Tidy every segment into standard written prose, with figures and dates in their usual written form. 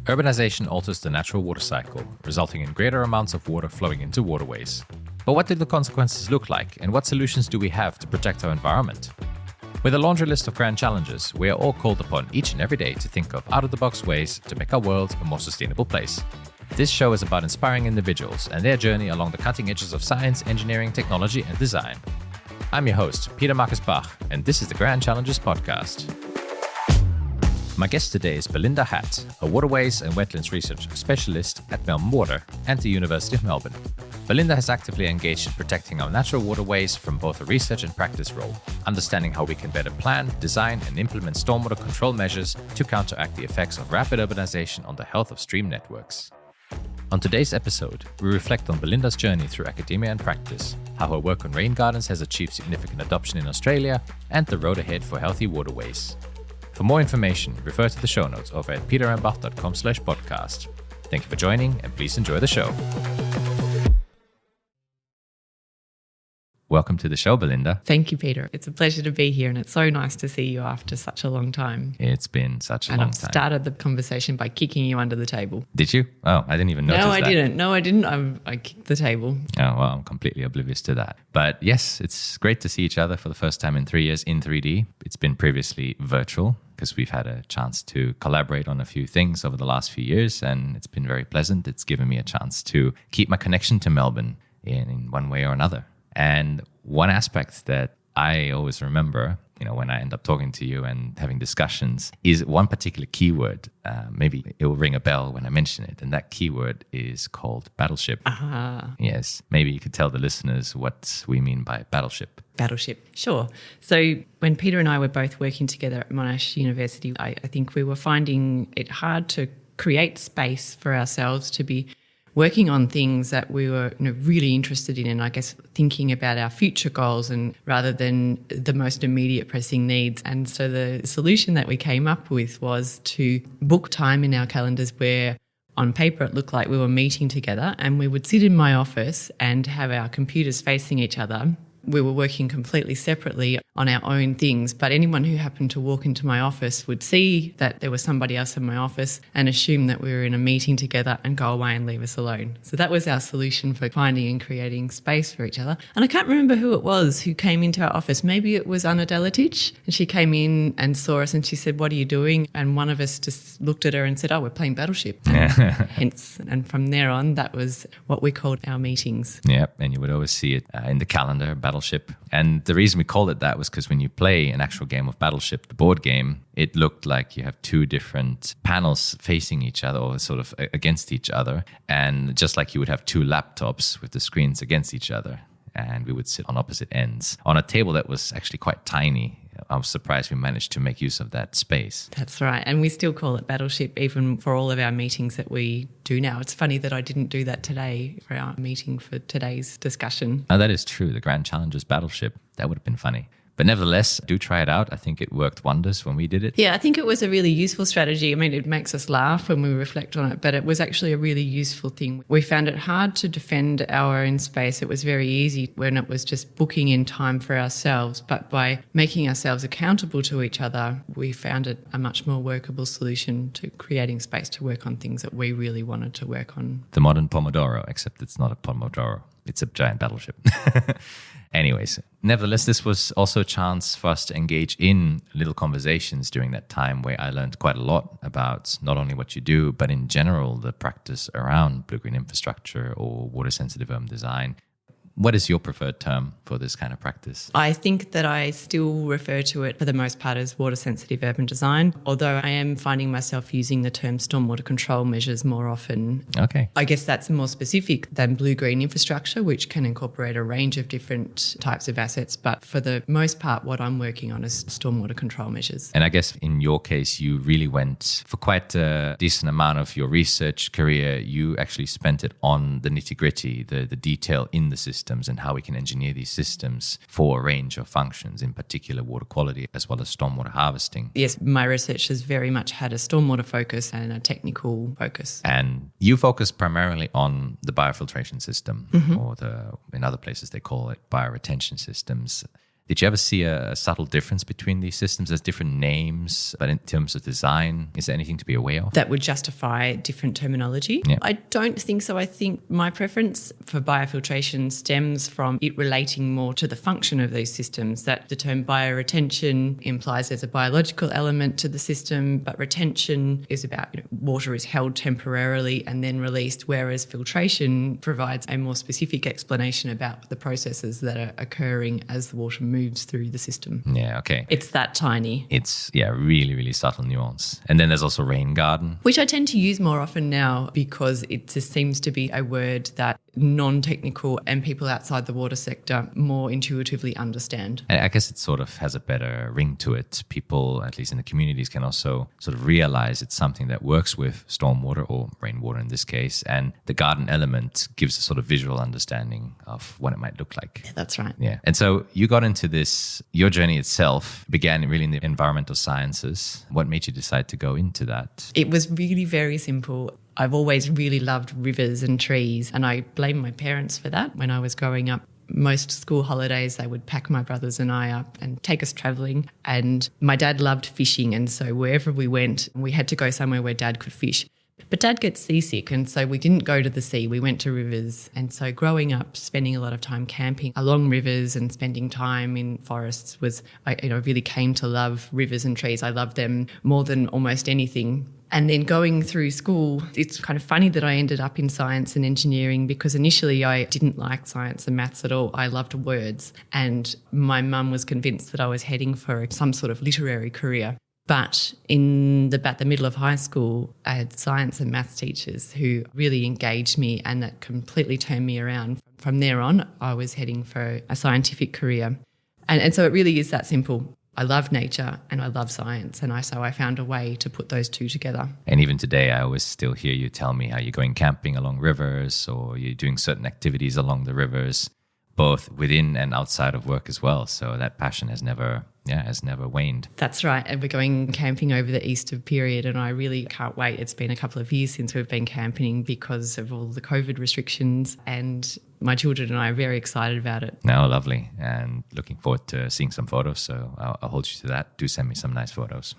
Urbanization alters the natural water cycle, resulting in greater amounts of water flowing into waterways. But what do the consequences look like, and what solutions do we have to protect our environment? With a laundry list of grand challenges, we are all called upon each and every day to think of out-of-the-box ways to make our world a more sustainable place. This show is about inspiring individuals and their journey along the cutting edges of science, engineering, technology, and design. I'm your host, Peter Marcus Bach, and this is the Grand Challenges podcast. My guest today is Belinda Hatt, a waterways and wetlands research specialist at Melbourne Water and the University of Melbourne. Belinda has actively engaged in protecting our natural waterways from both a research and practice role, understanding how we can better plan, design, and implement stormwater control measures to counteract the effects of rapid urbanization on the health of stream networks. On today's episode, we reflect on Belinda's journey through academia and practice, how her work on raingardens has achieved significant adoption in Australia, and the road ahead for healthy waterways. For more information, refer to the show notes over at peterandbach.com/podcast. Thank you for joining, and please enjoy the show. Welcome to the show, Belinda. Thank you, Peter. It's a pleasure to be here, and it's so nice to see you after such a long time. It's been such a long time. And I've started the conversation by kicking you under the table. Did you? Oh, I didn't even notice that. No, I didn't. I kicked the table. Oh, well, I'm completely oblivious to that. But yes, it's great to see each other for the first time in 3 years in 3D. It's been previously virtual because we've had a chance to collaborate on a few things over the last few years, and it's been very pleasant. It's given me a chance to keep my connection to Melbourne in one way or another. And one aspect that I always remember, when I end up talking to you and having discussions, is one particular keyword. Maybe it will ring a bell when I mention it. And that keyword is called Battleship. Yes. Maybe you could tell the listeners what we mean by Battleship. Battleship, sure. So when Peter and I were both working together at Monash University, I think we were finding it hard to create space for ourselves to be working on things that we were really interested in, and I guess thinking about our future goals and rather than the most immediate pressing needs. And so the solution that we came up with was to book time in our calendars where on paper it looked like we were meeting together, and we would sit in my office and have our computers facing each other. We were working completely separately on our own things, but anyone who happened to walk into my office would see that there was somebody else in my office and assume that we were in a meeting together and go away and leave us alone. So that was our solution for finding and creating space for each other. And I can't remember who it was who came into our office. Maybe it was Anna Deletich, and she came in and saw us and she said, "What are you doing?" And one of us just looked at her and said, "Oh, we're playing Battleship." Hence, and from there on, that was what we called our meetings. Yeah, and you would always see it in the calendar, Battleship. And the reason we called it that was because when you play an actual game of Battleship, the board game, it looked like you have two different panels facing each other or sort of against each other. And just like you would have two laptops with the screens against each other. And we would sit on opposite ends on a table that was actually quite tiny. I was surprised we managed to make use of that space. That's right. And we still call it Battleship even for all of our meetings that we do now. It's funny that I didn't do that today for our meeting for today's discussion. Oh, that is true. The Grand Challenges Battleship. That would have been funny. But nevertheless, do try it out. I think it worked wonders when we did it. Yeah, I think it was a really useful strategy. I mean, it makes us laugh when we reflect on it, but it was actually a really useful thing. We found it hard to defend our own space. It was very easy when it was just booking in time for ourselves. But by making ourselves accountable to each other, we found it a much more workable solution to creating space to work on things that we really wanted to work on. The modern Pomodoro, except it's not a Pomodoro. It's a giant battleship. Anyways, nevertheless, this was also a chance for us to engage in little conversations during that time where I learned quite a lot about not only what you do, but in general, the practice around blue-green infrastructure or water-sensitive urban design. What is your preferred term for this kind of practice? I think that I still refer to it for the most part as water-sensitive urban design, although I am finding myself using the term stormwater control measures more often. Okay. I guess that's more specific than blue-green infrastructure, which can incorporate a range of different types of assets. But for the most part, what I'm working on is stormwater control measures. And I guess in your case, you really went for quite a decent amount of your research career. You actually spent it on the nitty-gritty, the detail in the system. And how we can engineer these systems for a range of functions, in particular water quality as well as stormwater harvesting. Yes, my research has very much had a stormwater focus and a technical focus. And you focus primarily on the biofiltration system, or in other places they call it bioretention systems. Did you ever see a subtle difference between these systems? There's different names, but in terms of design, is there anything to be aware of? That would justify different terminology? Yeah. I don't think so. I think my preference for biofiltration stems from it relating more to the function of these systems, that the term bioretention implies there's a biological element to the system, but retention is about water is held temporarily and then released, whereas filtration provides a more specific explanation about the processes that are occurring as the water moves through the system. Yeah, okay. It's that tiny. It's, really, really subtle nuance. And then there's also raingarden. Which I tend to use more often now because it just seems to be a word that non-technical and people outside the water sector more intuitively understand. And I guess it sort of has a better ring to it. People, at least in the communities, can also sort of realize it's something that works with stormwater or rainwater in this case. And the garden element gives a sort of visual understanding of what it might look like. Yeah, that's right. Yeah. And so you got into this, your journey itself began really in the environmental sciences. What made you decide to go into that? It was really very simple. I've always really loved rivers and trees, and I blame my parents for that. When I was growing up, most school holidays, they would pack my brothers and I up and take us travelling. And my dad loved fishing, and so wherever we went, we had to go somewhere where Dad could fish. But Dad gets seasick, and so we didn't go to the sea, we went to rivers. And so growing up, spending a lot of time camping along rivers and spending time in forests I really came to love rivers and trees. I loved them more than almost anything. And then going through school, it's kind of funny that I ended up in science and engineering because initially I didn't like science and maths at all. I loved words. And my mum was convinced that I was heading for some sort of literary career. But in about the middle of high school, I had science and maths teachers who really engaged me, and that completely turned me around. From there on, I was heading for a scientific career. And so it really is that simple. I love nature and I love science, and so I found a way to put those two together. And even today, I always still hear you tell me how you're going camping along rivers or you're doing certain activities along the rivers, both within and outside of work as well. So that passion has never waned. That's right. And we're going camping over the Easter period, and I really can't wait. It's been a couple of years since we've been camping because of all the COVID restrictions, and my children and I are very excited about it. No, lovely. And looking forward to seeing some photos. So I'll hold you to that. Do send me some nice photos.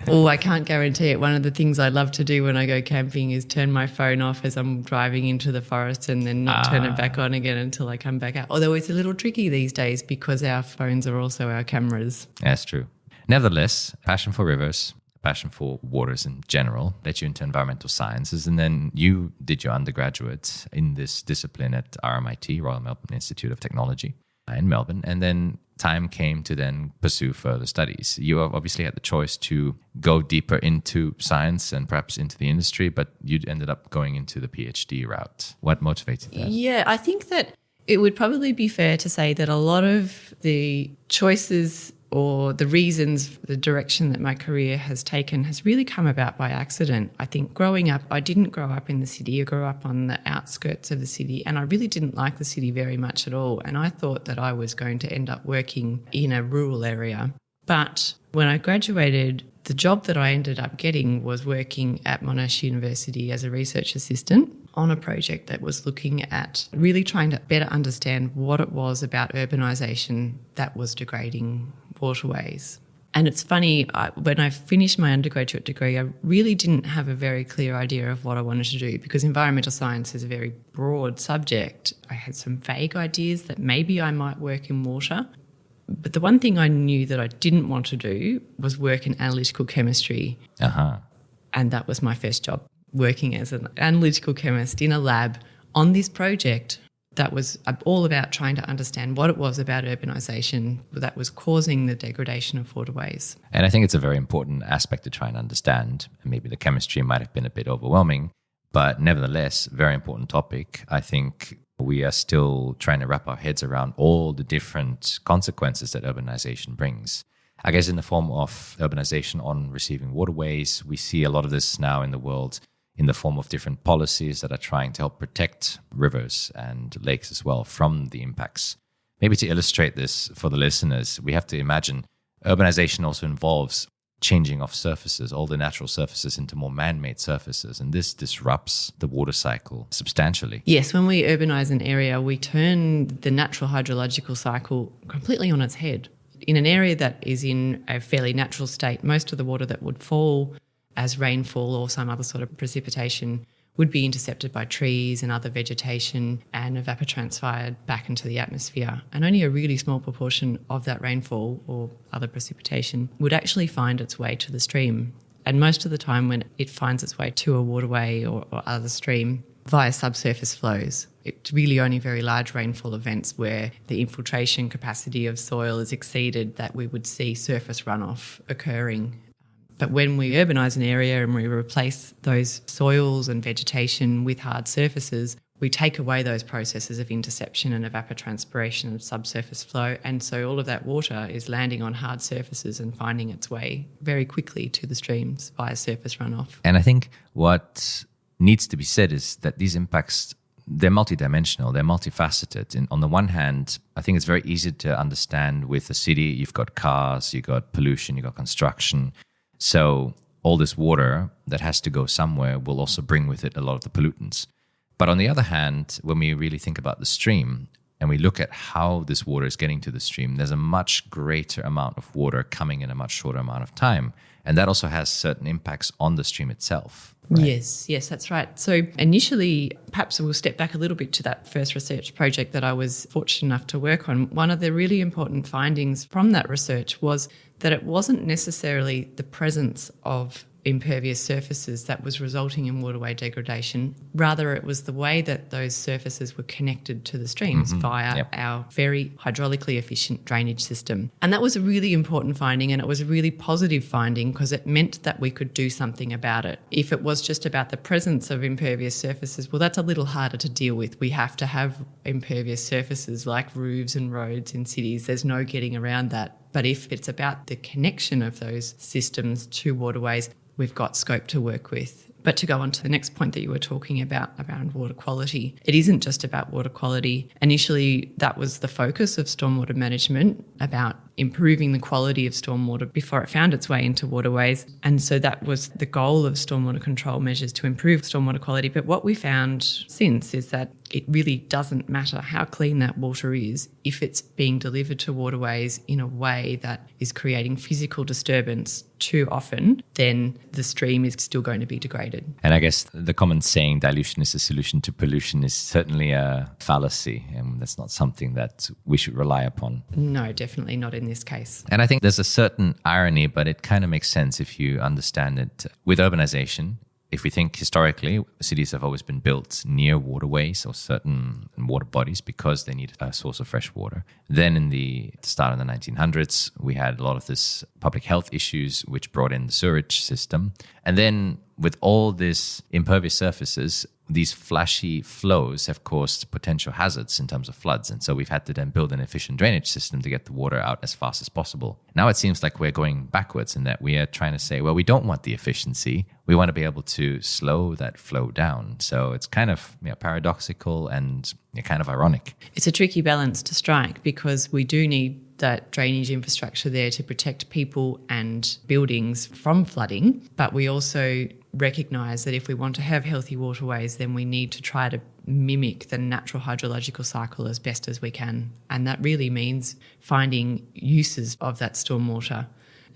Oh, I can't guarantee it. One of the things I love to do when I go camping is turn my phone off as I'm driving into the forest and then not turn it back on again until I come back out. Although it's a little tricky these days because our phones are also our cameras. That's true. Nevertheless, passion for rivers, passion for waters in general, led you into environmental sciences. And then you did your undergraduate in this discipline at RMIT, Royal Melbourne Institute of Technology in Melbourne. And then time came to then pursue further studies. You obviously had the choice to go deeper into science and perhaps into the industry, but you ended up going into the PhD route. What motivated that? Yeah, I think that it would probably be fair to say that a lot of the choices or the reasons, the direction that my career has taken has really come about by accident. I think growing up, I didn't grow up in the city. I grew up on the outskirts of the city, and I really didn't like the city very much at all. And I thought that I was going to end up working in a rural area. But when I graduated, the job that I ended up getting was working at Monash University as a research assistant on a project that was looking at really trying to better understand what it was about urbanisation that was degrading waterways. And it's funny, when I finished my undergraduate degree, I really didn't have a very clear idea of what I wanted to do because environmental science is a very broad subject. I had some vague ideas that maybe I might work in water. But the one thing I knew that I didn't want to do was work in analytical chemistry. And that was my first job, working as an analytical chemist in a lab on this project that was all about trying to understand what it was about urbanisation that was causing the degradation of waterways. And I think it's a very important aspect to try and understand. Maybe the chemistry might have been a bit overwhelming, but nevertheless, very important topic. I think we are still trying to wrap our heads around all the different consequences that urbanization brings. I guess in the form of urbanization on receiving waterways, we see a lot of this now in the world in the form of different policies that are trying to help protect rivers and lakes as well from the impacts. Maybe to illustrate this for the listeners, we have to imagine urbanization also involves changing of surfaces, all the natural surfaces into more man-made surfaces. And this disrupts the water cycle substantially. Yes, when we urbanize an area, we turn the natural hydrological cycle completely on its head. In an area that is in a fairly natural state, most of the water that would fall as rainfall or some other sort of precipitation would be intercepted by trees and other vegetation and evapotranspired back into the atmosphere. And only a really small proportion of that rainfall or other precipitation would actually find its way to the stream. And most of the time when it finds its way to a waterway or other stream via subsurface flows, it's really only very large rainfall events where the infiltration capacity of soil is exceeded that we would see surface runoff occurring. But when we urbanise an area and we replace those soils and vegetation with hard surfaces, we take away those processes of interception and evapotranspiration and subsurface flow. And so all of that water is landing on hard surfaces and finding its way very quickly to the streams via surface runoff. And I think what needs to be said is that these impacts, they're multidimensional, they're multifaceted. And on the one hand, I think it's very easy to understand with a city, you've got cars, you've got pollution, you've got construction. So all this water that has to go somewhere will also bring with it a lot of the pollutants. But on the other hand, when we really think about the stream and we look at how this water is getting to the stream, there's a much greater amount of water coming in a much shorter amount of time. And that also has certain impacts on the stream itself. Right? Yes, that's right. So initially, perhaps we'll step back a little bit to that first research project that I was fortunate enough to work on. One of the really important findings from that research was that it wasn't necessarily the presence of impervious surfaces that was resulting in waterway degradation. Rather, it was the way that those surfaces were connected to the streams via our very hydraulically efficient drainage system. And that was a really important finding, and it was a really positive finding because it meant that we could do something about it. If it was just about the presence of impervious surfaces, well, that's a little harder to deal with. We have to have impervious surfaces like roofs and roads in cities. There's no getting around that. But if it's about the connection of those systems to waterways, we've got scope to work with. But to go on to the next point that you were talking about around water quality, it isn't just about water quality. Initially, that was the focus of stormwater management, about improving the quality of stormwater before it found its way into waterways. And so that was the goal of stormwater control measures, to improve stormwater quality. But what we found since is that it really doesn't matter how clean that water is if it's being delivered to waterways in a way that is creating physical disturbance too often, then the stream is still going to be degraded. And I guess the common saying, dilution is the solution to pollution, is certainly a fallacy. And that's not something that we should rely upon. No, definitely not in this case. And I think there's a certain irony, but it kind of makes sense if you understand it. With urbanization, if we think historically, cities have always been built near waterways or certain water bodies because they need a source of fresh water. Then in the start of the 1900s, we had a lot of this public health issues, which brought in the sewage system. And then with all these impervious surfaces, these flashy flows have caused potential hazards in terms of floods. And so we've had to then build an efficient drainage system to get the water out as fast as possible. Now it seems like we're going backwards in that we are trying to say, well, we don't want the efficiency. We want to be able to slow that flow down. So it's kind of paradoxical and kind of ironic. It's a tricky balance to strike because we do need that drainage infrastructure there to protect people and buildings from flooding. But we also recognise that if we want to have healthy waterways, then we need to try to mimic the natural hydrological cycle as best as we can. And that really means finding uses of that stormwater.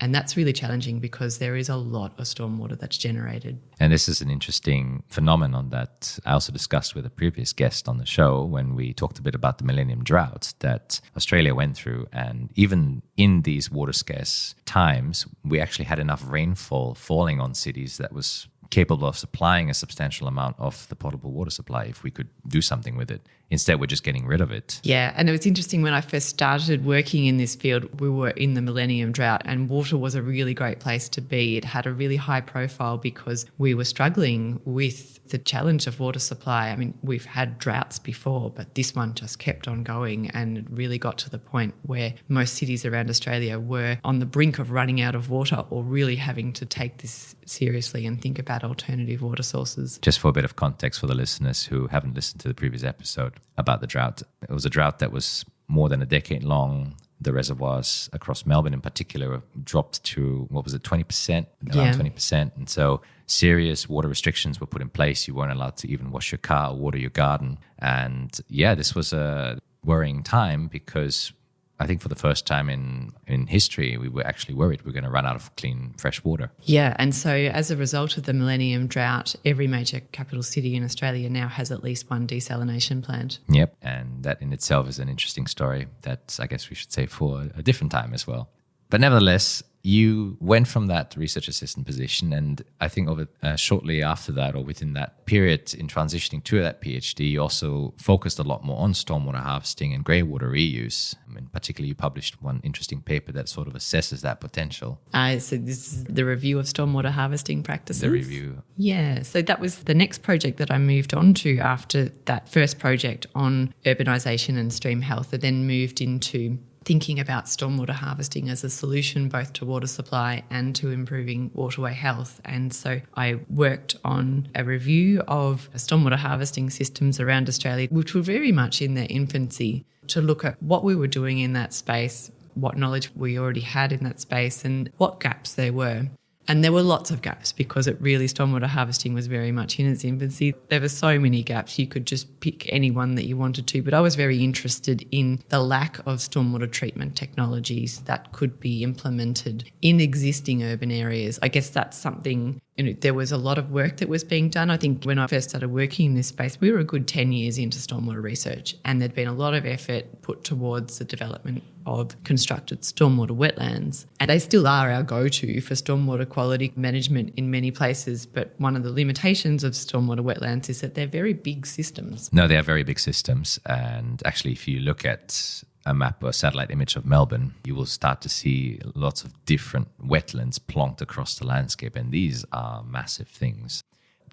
And that's really challenging because there is a lot of stormwater that's generated. And this is an interesting phenomenon that I also discussed with a previous guest on the show when we talked a bit about the Millennium Drought that Australia went through. And even in these water scarce times, we actually had enough rainfall falling on cities that was capable of supplying a substantial amount of the potable water supply if we could do something with it. Instead, we're just getting rid of it. Yeah, and it was interesting when I first started working in this field, we were in the Millennium Drought and water was a really great place to be. It had a really high profile because we were struggling with the challenge of water supply. I mean, we've had droughts before, but this one just kept on going and it really got to the point where most cities around Australia were on the brink of running out of water or really having to take this seriously and think about alternative water sources. Just for a bit of context for the listeners who haven't listened to the previous episode about the drought, it was a drought that was more than a decade long. the reservoirs across Melbourne in particular dropped to, 20%, around 20%. And so serious water restrictions were put in place. You weren't allowed to even wash your car or water your garden. And this was a worrying time because I think for the first time in history, we were actually worried we were going to run out of clean, fresh water. Yeah, and so as a result of the Millennium Drought, every major capital city in Australia now has at least one desalination plant. Yep, and that in itself is an interesting story that I guess we should say for a different time as well. But nevertheless, you went from that research assistant position, and I think shortly after that, or within that period in transitioning to that PhD, you also focused a lot more on stormwater harvesting and greywater reuse. I mean, particularly, you published one interesting paper that sort of assesses that potential. So this is the review of stormwater harvesting practices. The review. Yeah, so that was the next project that I moved on to after that first project on urbanization and stream health. I then moved into thinking about stormwater harvesting as a solution both to water supply and to improving waterway health. And so I worked on a review of stormwater harvesting systems around Australia, which were very much in their infancy, to look at what we were doing in that space, what knowledge we already had in that space, and what gaps there were. And there were lots of gaps because stormwater harvesting was very much in its infancy. There were so many gaps, you could just pick any one that you wanted to. But I was very interested in the lack of stormwater treatment technologies that could be implemented in existing urban areas. I guess that's something, there was a lot of work that was being done. I think when I first started working in this space, we were a good 10 years into stormwater research, and there'd been a lot of effort put towards the development of constructed stormwater wetlands. And they still are our go-to for stormwater quality management in many places. But one of the limitations of stormwater wetlands is that they're very big systems. No, they are very big systems. And actually, if you look at a map or a satellite image of Melbourne, you will start to see lots of different wetlands plonked across the landscape. And these are massive things.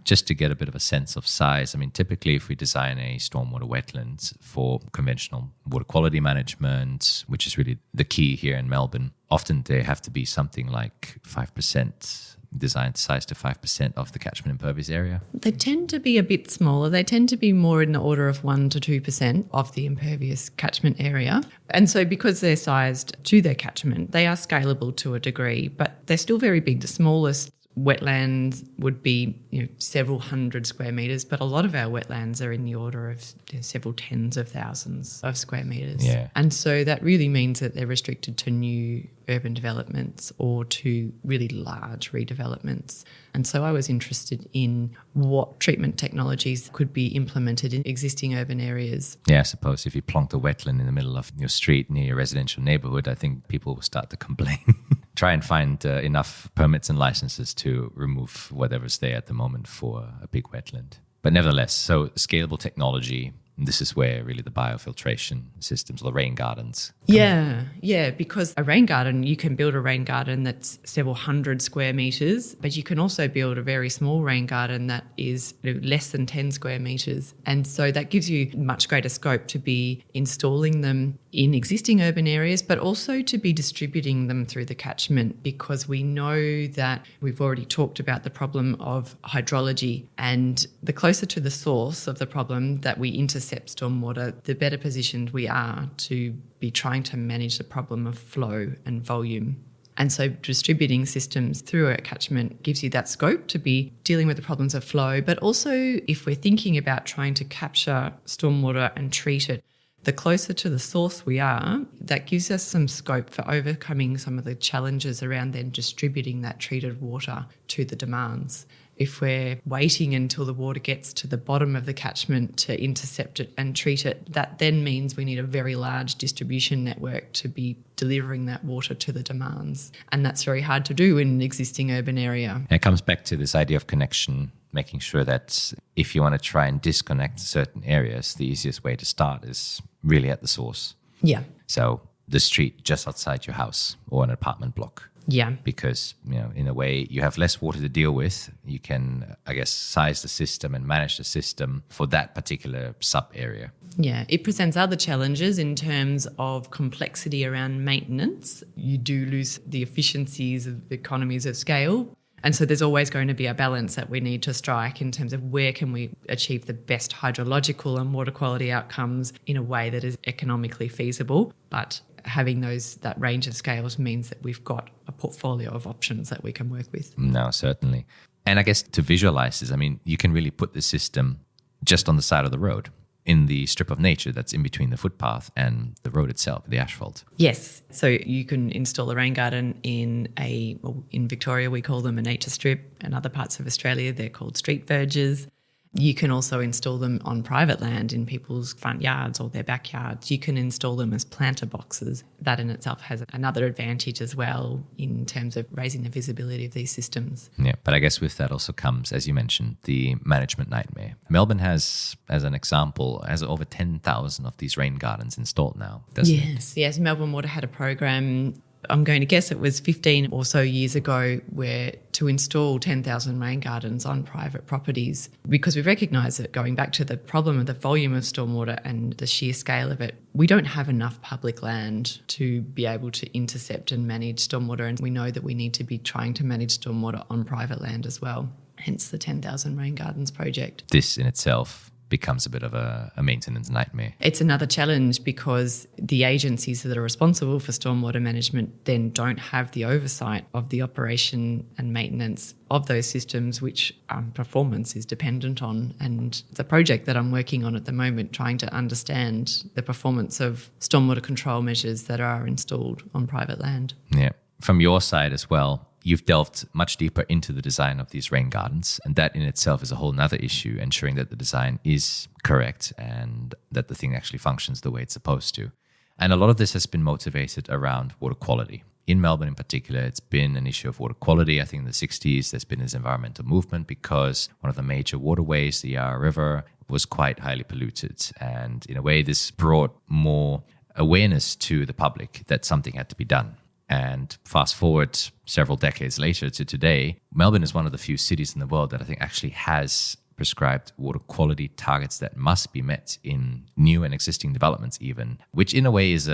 Just to get a bit of a sense of size, I mean, typically if we design a stormwater wetland for conventional water quality management, which is really the key here in Melbourne, often they have to be something like 5%, designed size to 5% of the catchment impervious area. They tend to be a bit smaller. They tend to be more in the order of 1 to 2% of the impervious catchment area. And so because they're sized to their catchment, they are scalable to a degree, but they're still very big. The smallest wetlands would be several hundred square metres, but a lot of our wetlands are in the order of several tens of thousands of square metres. Yeah. And so that really means that they're restricted to new urban developments or to really large redevelopments. And so I was interested in what treatment technologies could be implemented in existing urban areas. Yeah, I suppose if you plonked a wetland in the middle of your street near your residential neighbourhood, I think people will start to complain. Try and find enough permits and licenses to remove whatever's there at the moment for a big wetland. But nevertheless, so scalable technology, this is where really the biofiltration systems or the raingardens. Yeah, because a rain garden, you can build a rain garden that's several hundred square metres, but you can also build a very small rain garden that is less than 10 square metres. And so that gives you much greater scope to be installing them in existing urban areas, but also to be distributing them through the catchment, because we know that we've already talked about the problem of hydrology, and the closer to the source of the problem that we intercept stormwater, the better positioned we are to be trying to manage the problem of flow and volume. And so distributing systems through a catchment gives you that scope to be dealing with the problems of flow. But also, if we're thinking about trying to capture stormwater and treat it, the closer to the source we are, that gives us some scope for overcoming some of the challenges around then distributing that treated water to the demands. If we're waiting until the water gets to the bottom of the catchment to intercept it and treat it, that then means we need a very large distribution network to be delivering that water to the demands. And that's very hard to do in an existing urban area. And it comes back to this idea of connection, making sure that if you want to try and disconnect certain areas, the easiest way to start is really at the source. Yeah. So the street just outside your house or an apartment block. Yeah. Because, in a way, you have less water to deal with. You can, I guess, size the system and manage the system for that particular sub-area. Yeah, it presents other challenges in terms of complexity around maintenance. You do lose the efficiencies of the economies of scale. And so there's always going to be a balance that we need to strike in terms of where can we achieve the best hydrological and water quality outcomes in a way that is economically feasible, but having that range of scales means that we've got a portfolio of options that we can work with. No, certainly. And I guess to visualize this, I mean, you can really put the system just on the side of the road, in the strip of nature that's in between the footpath and the road itself, the asphalt. Yes. So you can install a rain garden in Victoria, we call them a nature strip. In other parts of Australia, they're called street verges. You can also install them on private land in people's front yards or their backyards. You can install them as planter boxes. That in itself has another advantage as well in terms of raising the visibility of these systems. Yeah, but I guess with that also comes, as you mentioned, the management nightmare. Melbourne has, as an example, has over 10,000 of these rain gardens installed now, doesn't it? Yes. Melbourne Water had a program, I'm going to guess it was 15 or so years ago, where to install 10,000 rain gardens on private properties, because we recognise that, going back to the problem of the volume of stormwater and the sheer scale of it, we don't have enough public land to be able to intercept and manage stormwater, and we know that we need to be trying to manage stormwater on private land as well, hence the 10,000 rain gardens project. This in itself becomes a bit of a maintenance nightmare. It's another challenge because the agencies that are responsible for stormwater management then don't have the oversight of the operation and maintenance of those systems, which performance is dependent on. And the project that I'm working on at the moment, trying to understand the performance of stormwater control measures that are installed on private land. Yeah. From your side as well, you've delved much deeper into the design of these rain gardens, and that in itself is a whole nother issue, ensuring that the design is correct and that the thing actually functions the way it's supposed to. And a lot of this has been motivated around water quality. In Melbourne in particular, it's been an issue of water quality. I think in the 60s, there's been this environmental movement because one of the major waterways, the Yarra River, was quite highly polluted. And in a way, this brought more awareness to the public that something had to be done. And fast forward several decades later to today, Melbourne is one of the few cities in the world that I think actually has prescribed water quality targets that must be met in new and existing developments even, which in a way is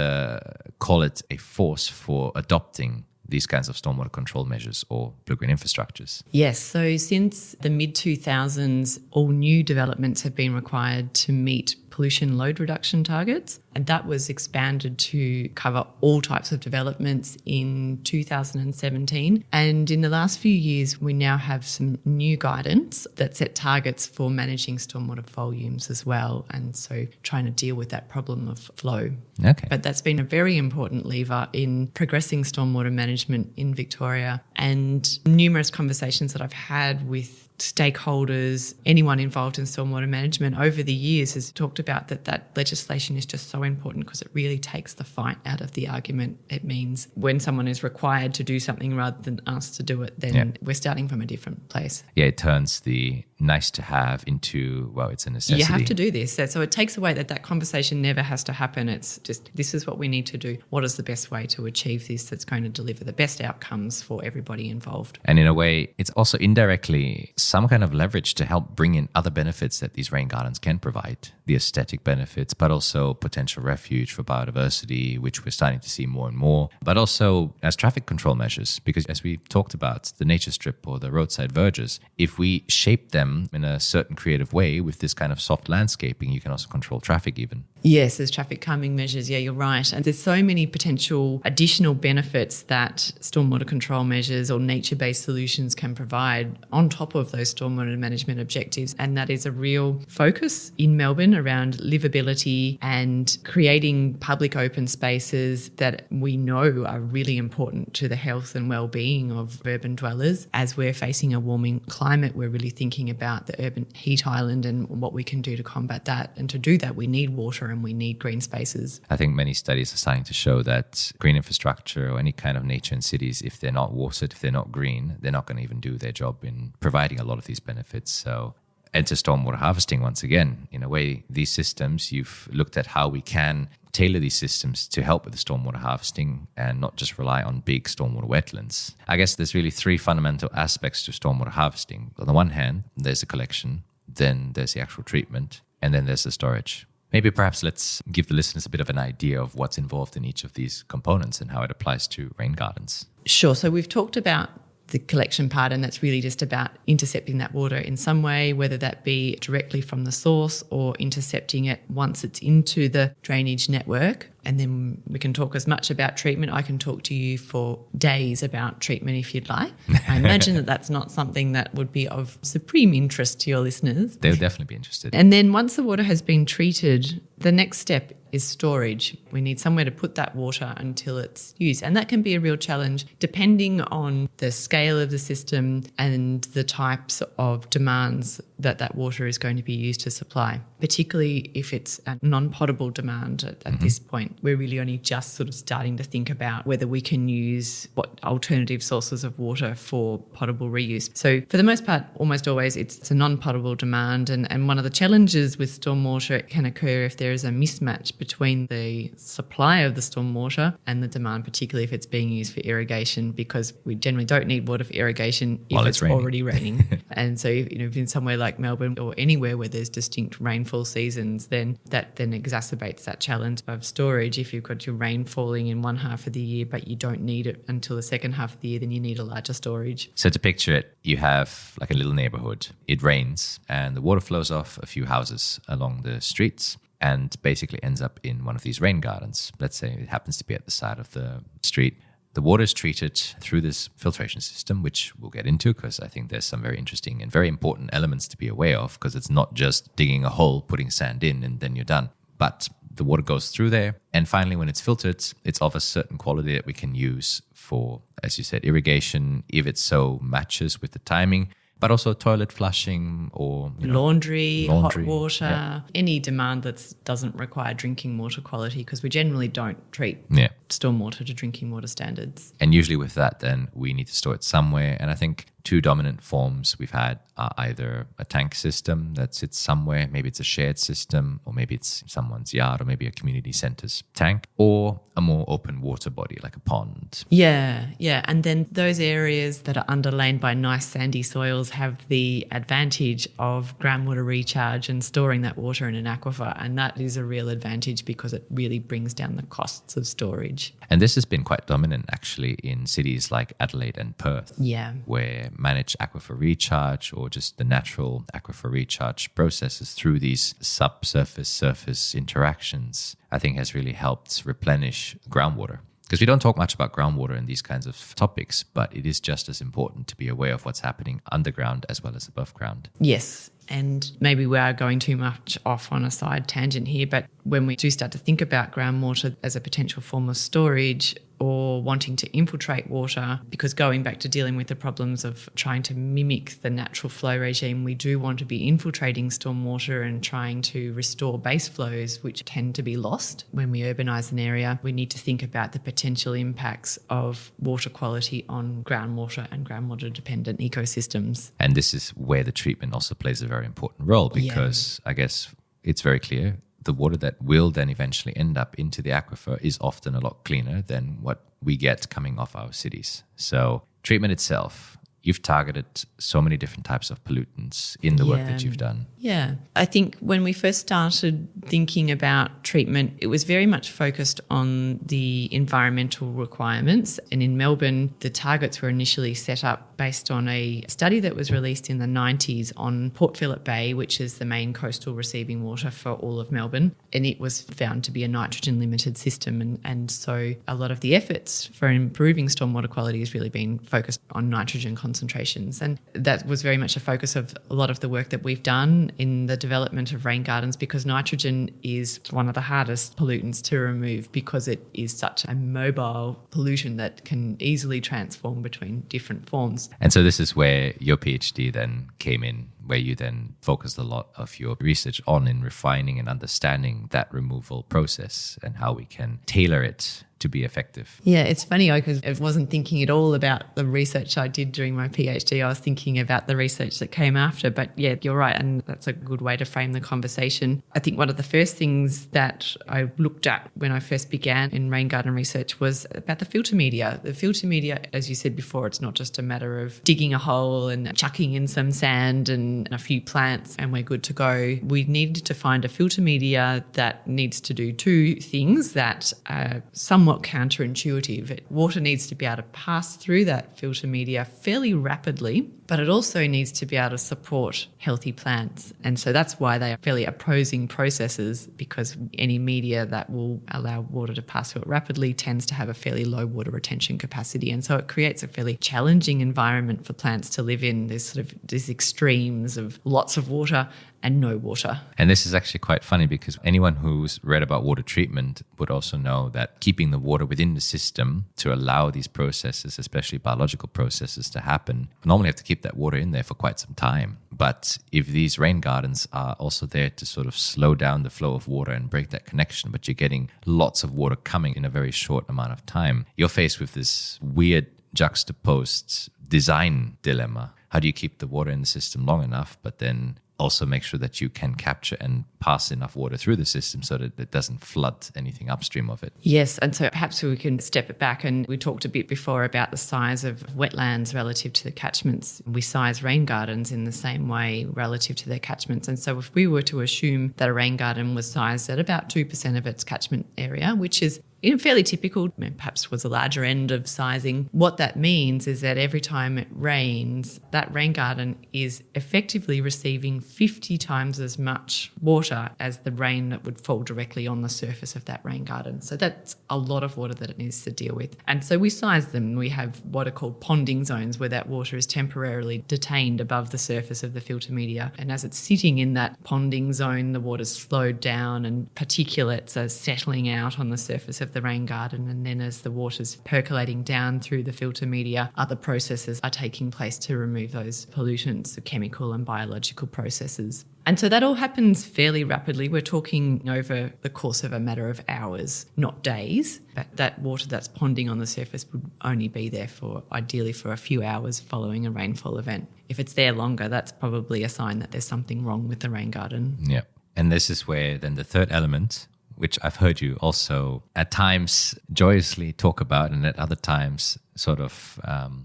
call it a force for adopting these kinds of stormwater control measures or blue-green infrastructures. Yes, so since the mid-2000s, all new developments have been required to meet pollution load reduction targets, and that was expanded to cover all types of developments in 2017. And in the last few years, we now have some new guidance that set targets for managing stormwater volumes as well, and so trying to deal with that problem of flow. Okay. But that's been a very important lever in progressing stormwater management in Victoria, and numerous conversations that I've had with stakeholders, anyone involved in stormwater management over the years has talked about that legislation is just so important because it really takes the fight out of the argument. It means when someone is required to do something rather than asked to do it, then we're starting from a different place. Yeah, it turns the nice to have into, well, it's a necessity. You have to do this. So it takes away that conversation never has to happen. It's just, this is what we need to do. What is the best way to achieve this that's going to deliver the best outcomes for everybody involved? And in a way, it's also indirectly some kind of leverage to help bring in other benefits that these rain gardens can provide. The aesthetic benefits, but also potential refuge for biodiversity, which we're starting to see more and more, but also as traffic control measures, because as we talked about, the nature strip or the roadside verges, if we shape them in a certain creative way with this kind of soft landscaping, you can also control traffic even. Yes, there's traffic calming measures. Yeah, you're right. And there's so many potential additional benefits that stormwater control measures or nature-based solutions can provide on top of those stormwater management objectives. And that is a real focus in Melbourne around livability and creating public open spaces that we know are really important to the health and well-being of urban dwellers. As we're facing a warming climate, we're really thinking about the urban heat island and what we can do to combat that. And to do that, we need water and we need green spaces. I think many studies are starting to show that green infrastructure or any kind of nature in cities, if they're not watered, if they're not green, they're not going to even do their job in providing a lot of these benefits. So enter stormwater harvesting once again. In a way, these systems, you've looked at how we can tailor these systems to help with the stormwater harvesting and not just rely on big stormwater wetlands. I guess there's really three fundamental aspects to stormwater harvesting. On the one hand, there's the collection, then there's the actual treatment, and then there's the storage. Maybe perhaps let's give the listeners a bit of an idea of what's involved in each of these components and how it applies to rain gardens. Sure. So we've talked about the collection part, and that's really just about intercepting that water in some way, whether that be directly from the source or intercepting it once it's into the drainage network. And then we can talk as much about treatment. I can talk to you for days about treatment if you'd like. I imagine that that's not something that would be of supreme interest to your listeners. They'll definitely be interested. And then once the water has been treated, the next step is storage. We need somewhere to put that water until it's used. And that can be a real challenge depending on the scale of the system and the types of demands that water is going to be used to supply, particularly if it's a non-potable demand at this point. We're really only just sort of starting to think about whether we can use what alternative sources of water for potable reuse. So for the most part, almost always it's a non-potable demand. And one of the challenges with stormwater can occur if there is a mismatch between the supply of the stormwater and the demand, particularly if it's being used for irrigation, because we generally don't need water for irrigation if it's already raining. And so, if in somewhere like Melbourne or anywhere where there's distinct rainfall seasons, then that exacerbates that challenge of storage. If you've got your rain falling in one half of the year, but you don't need it until the second half of the year, then you need a larger storage. So to picture it, you have like a little neighborhood. It rains and the water flows off a few houses along the streets and basically ends up in one of these rain gardens. Let's say it happens to be at the side of the street. The water is treated through this filtration system, which we'll get into because I think there's some very interesting and very important elements to be aware of, because it's not just digging a hole, putting sand in, and then you're done. But the water goes through there. And finally, when it's filtered, it's of a certain quality that we can use for, as you said, irrigation, if it so matches with the timing, but also toilet flushing or laundry, hot water, any demand that doesn't require drinking water quality, because we generally don't treat stormwater to drinking water standards. And usually with that, then we need to store it somewhere. And I think two dominant forms we've had are either a tank system that sits somewhere, maybe it's a shared system, or maybe it's someone's yard, or maybe a community centre's tank, or a more open water body like a pond. Yeah. And then those areas that are underlain by nice sandy soils have the advantage of groundwater recharge and storing that water in an aquifer. And that is a real advantage because it really brings down the costs of storage. And this has been quite dominant actually in cities like Adelaide and Perth, where managed aquifer recharge or just the natural aquifer recharge processes through these subsurface-surface interactions, I think has really helped replenish groundwater. Because we don't talk much about groundwater in these kinds of topics, but it is just as important to be aware of what's happening underground as well as above ground. Yes. And maybe we are going too much off on a side tangent here, but when we do start to think about groundwater as a potential form of storage or wanting to infiltrate water, because going back to dealing with the problems of trying to mimic the natural flow regime, we do want to be infiltrating stormwater and trying to restore base flows, which tend to be lost when we urbanise an area. We need to think about the potential impacts of water quality on groundwater and groundwater-dependent ecosystems. And this is where the treatment also plays a very important role, because I guess it's very clear the water that will then eventually end up into the aquifer is often a lot cleaner than what we get coming off our cities. So treatment itself, you've targeted so many different types of pollutants in the work that you've done. Yeah. I think when we first started thinking about treatment, it was very much focused on the environmental requirements. And in Melbourne, the targets were initially set up based on a study that was released in the 90s on Port Phillip Bay, which is the main coastal receiving water for all of Melbourne. And it was found to be a nitrogen limited system. And so a lot of the efforts for improving stormwater quality has really been focused on nitrogen concentrations. And that was very much a focus of a lot of the work that we've done in the development of Raingardens, because nitrogen is one of the hardest pollutants to remove because it is such a mobile pollution that can easily transform between different forms. And so this is where your PhD then came in, where you then focused a lot of your research on in refining and understanding that removal process and how we can tailor it to be effective. Yeah, it's funny because I wasn't thinking at all about the research I did during my PhD. I was thinking about the research that came after. But yeah, you're right. And that's a good way to frame the conversation. I think one of the first things that I looked at when I first began in rain garden research was about the filter media. The filter media, as you said before, it's not just a matter of digging a hole and chucking in some sand and a few plants and we're good to go. We needed to find a filter media that needs to do two things that are somewhat somewhat counterintuitive. Water needs to be able to pass through that filter media fairly rapidly, but it also needs to be able to support healthy plants. And so that's why they are fairly opposing processes, because any media that will allow water to pass through it rapidly tends to have a fairly low water retention capacity. And so it creates a fairly challenging environment for plants to live in. There's sort of these extremes of lots of water and no water. And this is actually quite funny, because anyone who's read about water treatment would also know that keeping the water within the system to allow these processes, especially biological processes, to happen, you normally have to keep that water in there for quite some time. But if these rain gardens are also there to sort of slow down the flow of water and break that connection, but you're getting lots of water coming in a very short amount of time, you're faced with this weird juxtaposed design dilemma. How do you keep the water in the system long enough, but then also make sure that you can capture and pass enough water through the system so that it doesn't flood anything upstream of it? Yes, and so perhaps we can step it back, and we talked a bit before about the size of wetlands relative to the catchments. We size rain gardens in the same way relative to their catchments. And so if we were to assume that a rain garden was sized at about 2% of its catchment area, which is fairly typical, perhaps was a larger end of sizing. What that means is that every time it rains, that rain garden is effectively receiving 50 times as much water as the rain that would fall directly on the surface of that rain garden. So that's a lot of water that it needs to deal with. And so we size them. We have what are called ponding zones, where that water is temporarily detained above the surface of the filter media. And as it's sitting in that ponding zone, the water's slowed down and particulates are settling out on the surface of the rain garden. And then as the water's percolating down through the filter media, other processes are taking place to remove those pollutants, the chemical and biological processes. And so that all happens fairly rapidly. We're talking over the course of a matter of hours, not days. But that water that's ponding on the surface would only be there ideally for a few hours following a rainfall event. If it's there longer, that's probably a sign that there's something wrong with the rain garden. Yeah. And this is where then the third element, which I've heard you also at times joyously talk about and at other times sort of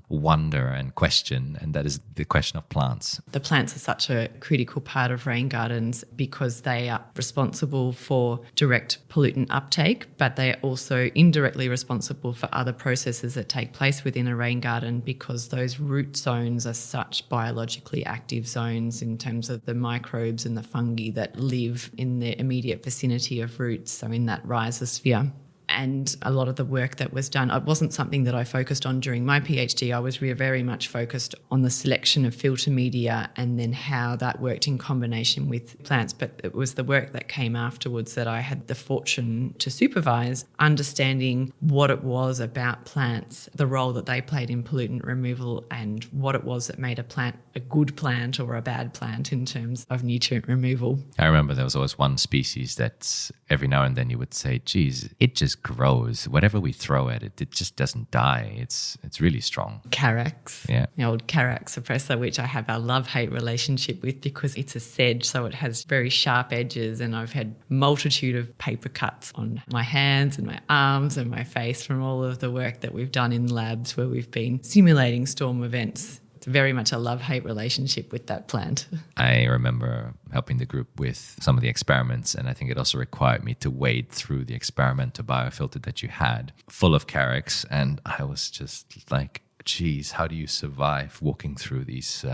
wonder and question, and that is the question of plants. The plants are such a critical part of rain gardens because they are responsible for direct pollutant uptake, but they are also indirectly responsible for other processes that take place within a rain garden, because those root zones are such biologically active zones in terms of the microbes and the fungi that live in the immediate vicinity of roots, so in that rhizosphere. And a lot of the work that was done, it wasn't something that I focused on during my PhD. I was very much focused on the selection of filter media and then how that worked in combination with plants. But it was the work that came afterwards that I had the fortune to supervise, understanding what it was about plants, the role that they played in pollutant removal, and what it was that made a plant a good plant or a bad plant in terms of nutrient removal. I remember there was always one species that every now and then you would say, geez, it just grows. Whatever we throw at it, it just doesn't die. It's really strong. Carax. Yeah. The old Carax suppressor, which I have a love-hate relationship with because it's a sedge, so it has very sharp edges, and I've had multitude of paper cuts on my hands and my arms and my face from all of the work that we've done in labs where we've been simulating storm events. It's very much a love-hate relationship with that plant. I remember helping the group with some of the experiments, and I think it also required me to wade through the experimental biofilter that you had, full of Carax, and I was just like, geez, how do you survive walking through these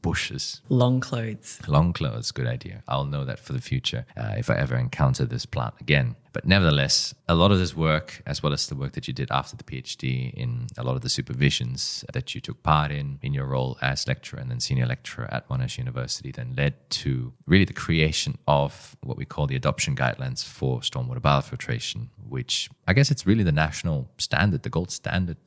bushes? Long clothes. Long clothes, good idea. I'll know that for the future if I ever encounter this plant again. But nevertheless, a lot of this work, as well as the work that you did after the PhD in a lot of the supervisions that you took part in your role as lecturer and then senior lecturer at Monash University, then led to really the creation of what we call the adoption guidelines for stormwater biofiltration, which I guess it's really the national standard, the gold standard.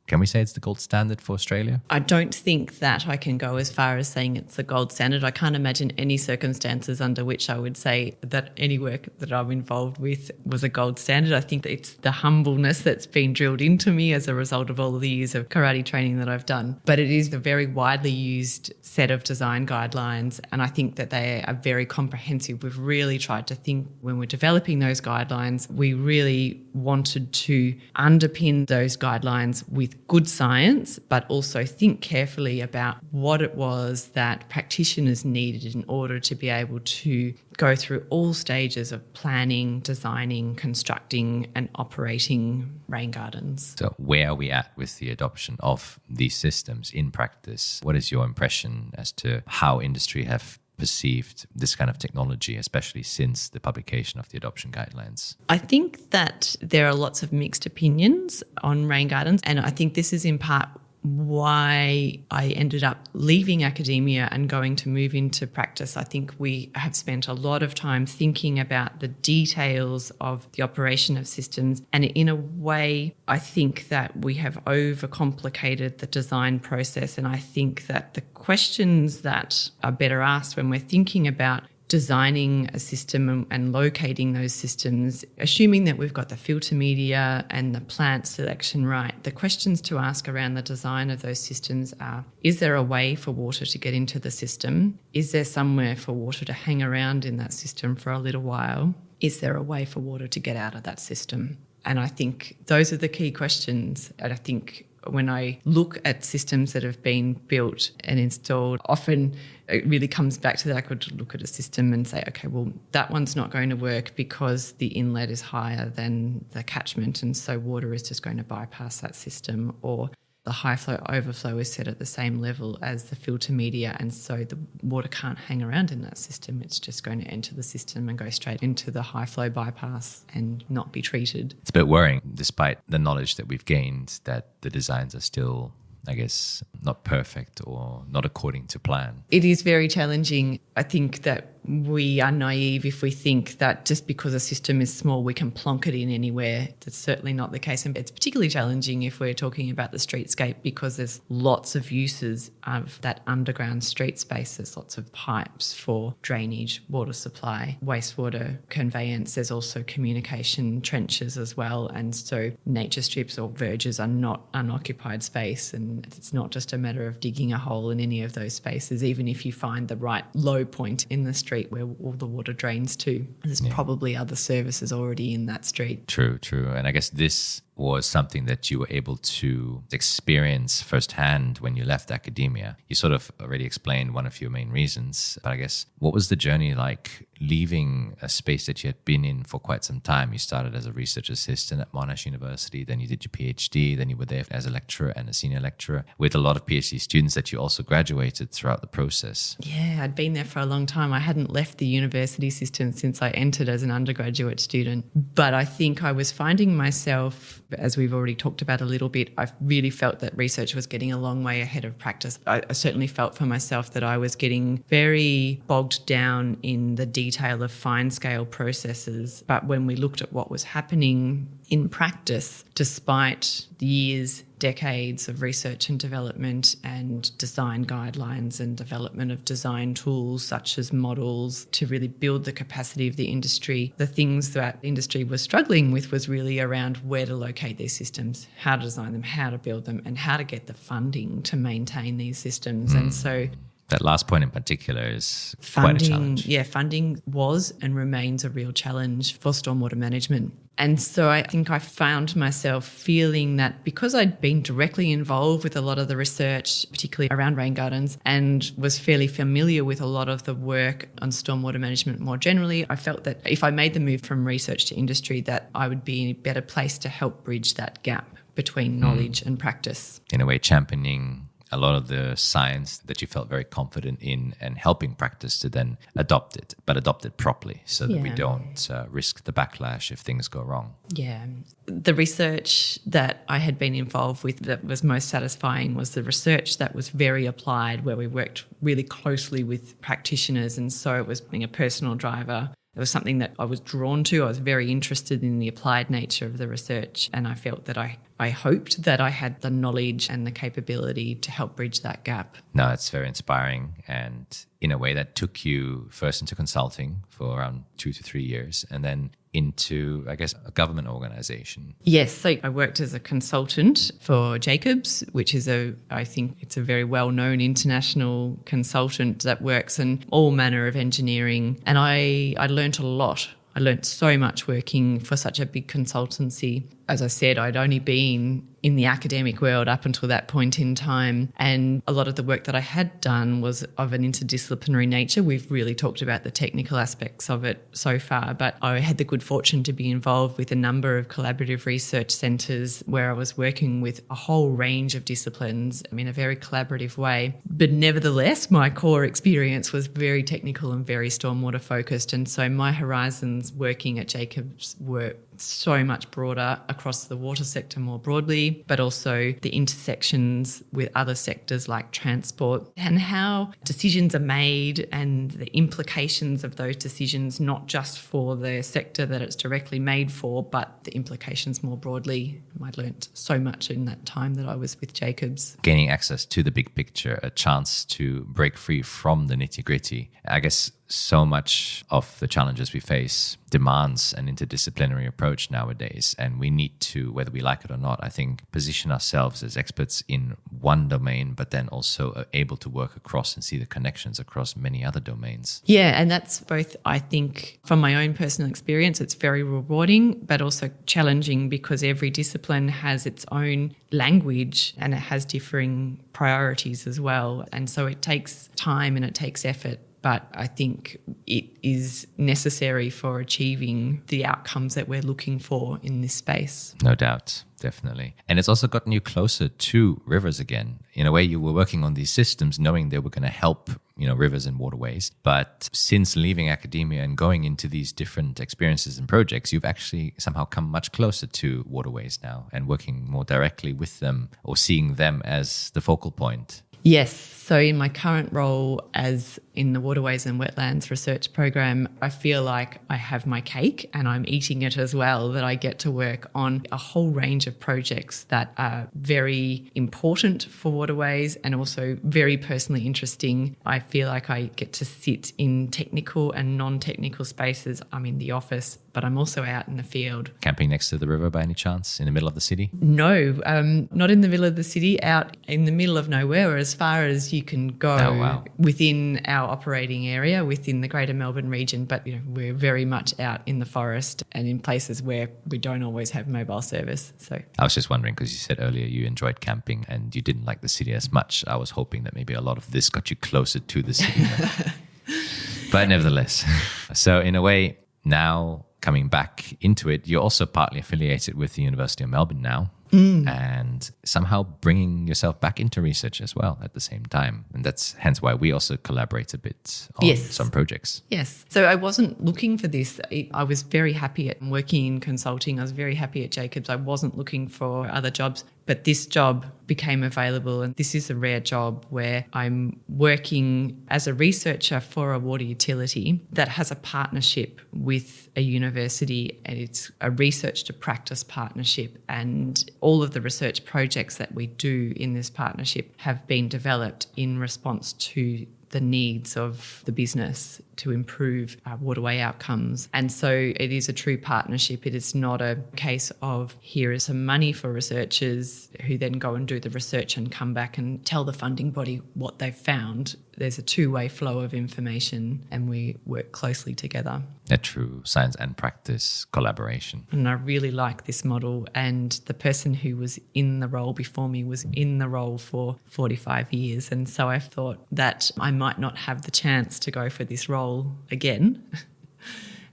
Can we say it's the gold standard for Australia? I don't think that I can go as far as saying it's the gold standard. I can't imagine any circumstances under which I would say that any work that I'm involved with was a gold standard. I think that it's the humbleness that's been drilled into me as a result of all of the years of karate training that I've done. But it is a very widely used set of design guidelines, and I think that they are very comprehensive. We've really tried to think, when we're developing those guidelines, we really wanted to underpin those guidelines with with good science, but also think carefully about what it was that practitioners needed in order to be able to go through all stages of planning, designing, constructing and operating rain gardens. So where are we at with the adoption of these systems in practice? What is your impression as to how industry have perceived this kind of technology, especially since the publication of the adoption guidelines? I think that there are lots of mixed opinions on rain gardens, and I think this is in part why I ended up leaving academia and going to move into practice. I think we have spent a lot of time thinking about the details of the operation of systems, and in a way I think that we have overcomplicated the design process, and I think that the questions that are better asked when we're thinking about designing a system and locating those systems, assuming that we've got the filter media and the plant selection right, the questions to ask around the design of those systems are, is there a way for water to get into the system? Is there somewhere for water to hang around in that system for a little while? Is there a way for water to get out of that system? And I think those are the key questions. And I think when I look at systems that have been built and installed, often it really comes back to that. I could look at a system and say, okay, well, that one's not going to work because the inlet is higher than the catchment, and so water is just going to bypass that system. Or the high flow overflow is set at the same level as the filter media, and so the water can't hang around in that system. It's just going to enter the system and go straight into the high flow bypass and not be treated. It's a bit worrying, despite the knowledge that we've gained, that the designs are still, I guess, not perfect or not according to plan. It is very challenging. I think that we are naive if we think that just because a system is small, we can plonk it in anywhere. That's certainly not the case. And it's particularly challenging if we're talking about the streetscape, because there's lots of uses of that underground street space. There's lots of pipes for drainage, water supply, wastewater conveyance. There's also communication trenches as well. And so nature strips or verges are not unoccupied space. And it's not just a matter of digging a hole in any of those spaces, even if you find the right low point in the street where all the water drains to. There's probably other services already in that street. True. And I guess this was something that you were able to experience firsthand when you left academia. You sort of already explained one of your main reasons, but I guess what was the journey like leaving a space that you had been in for quite some time? You started as a research assistant at Monash University, then you did your PhD, then you were there as a lecturer and a senior lecturer with a lot of PhD students that you also graduated throughout the process. Yeah, I'd been there for a long time. I hadn't left the university system since I entered as an undergraduate student, but I think I was finding myself, as we've already talked about a little bit, I really felt that research was getting a long way ahead of practice. I certainly felt for myself that I was getting very bogged down in the detail of fine-scale processes. But when we looked at what was happening in practice, despite years, decades of research and development and design guidelines and development of design tools such as models to really build the capacity of the industry, the things that industry was struggling with was really around where to locate these systems, how to design them, how to build them, and how to get the funding to maintain these systems. And so that last point in particular is quite a challenge. Yeah, funding was and remains a real challenge for stormwater management. And so I think I found myself feeling that because I'd been directly involved with a lot of the research, particularly around rain gardens, and was fairly familiar with a lot of the work on stormwater management more generally, I felt that if I made the move from research to industry, that I would be in a better place to help bridge that gap between knowledge and practice. In a way, championing a lot of the science that you felt very confident in and helping practice to then adopt it, but adopt it properly so that we don't risk the backlash if things go wrong. Yeah. The research that I had been involved with that was most satisfying was the research that was very applied, where we worked really closely with practitioners, and so it was being a personal driver. It was something that I was drawn to. I was very interested in the applied nature of the research, and I felt that I hoped that I had the knowledge and the capability to help bridge that gap. No, it's very inspiring. And in a way that took you first into consulting for around 2 to 3 years and then into, I guess, a government organisation. Yes, so I worked as a consultant for Jacobs, which is I think it's a very well-known international consultant that works in all manner of engineering. And I learnt a lot. I learnt so much working for such a big consultancy. as I said, I'd only been in the academic world up until that point in time. And a lot of the work that I had done was of an interdisciplinary nature. We've really talked about the technical aspects of it so far, but I had the good fortune to be involved with a number of collaborative research centres where I was working with a whole range of disciplines in a very collaborative way. But nevertheless, my core experience was very technical and very stormwater focused. And so my horizons working at Jacobs were so much broader across the water sector more broadly, but also the intersections with other sectors like transport and how decisions are made and the implications of those decisions, not just for the sector that it's directly made for, but the implications more broadly. I learnt so much in that time that I was with Jacobs. Gaining access to the big picture, a chance to break free from the nitty-gritty. I guess so much of the challenges we face demands an interdisciplinary approach nowadays, and we need to, whether we like it or not, I think, position ourselves as experts in one domain, but then also able to work across and see the connections across many other domains. Yeah, and that's both, I think, from my own personal experience, it's very rewarding, but also challenging because every discipline has its own language and it has differing priorities as well. And so it takes time and it takes effort. But I think it is necessary for achieving the outcomes that we're looking for in this space. No doubt, definitely. And it's also gotten you closer to rivers again. In a way, you were working on these systems knowing they were going to help, rivers and waterways. But since leaving academia and going into these different experiences and projects, you've actually somehow come much closer to waterways now and working more directly with them or seeing them as the focal point. Yes. So in my current role as in the Waterways and Wetlands Research Program, I feel like I have my cake and I'm eating it as well, that I get to work on a whole range of projects that are very important for waterways and also very personally interesting. I feel like I get to sit in technical and non-technical spaces. I'm in the office, but I'm also out in the field. Camping next to the river by any chance, in the middle of the city? No, not in the middle of the city, out in the middle of nowhere, or as far as you can go within our operating area, within the Greater Melbourne region. But we're very much out in the forest and in places where we don't always have mobile service. So I was just wondering, because you said earlier you enjoyed camping and you didn't like the city as much. I was hoping that maybe a lot of this got you closer to the city. But nevertheless, so in a way, now coming back into it, you're also partly affiliated with the University of Melbourne now. And somehow bringing yourself back into research as well at the same time. And that's hence why we also collaborate a bit on some projects. Yes. So I wasn't looking for this. I was very happy at working in consulting. I was very happy at Jacobs. I wasn't looking for other jobs. But this job became available, and this is a rare job where I'm working as a researcher for a water utility that has a partnership with a university, and it's a research to practice partnership. And all of the research projects that we do in this partnership have been developed in response to the needs of the business to improve waterway outcomes. And so it is a true partnership. It is not a case of here is some money for researchers who then go and do the research and come back and tell the funding body what they've found. There's a two-way flow of information and we work closely together. A true science and practice collaboration. And I really like this model, and the person who was in the role before me was in the role for 45 years. And so I thought that I might not have the chance to go for this role again.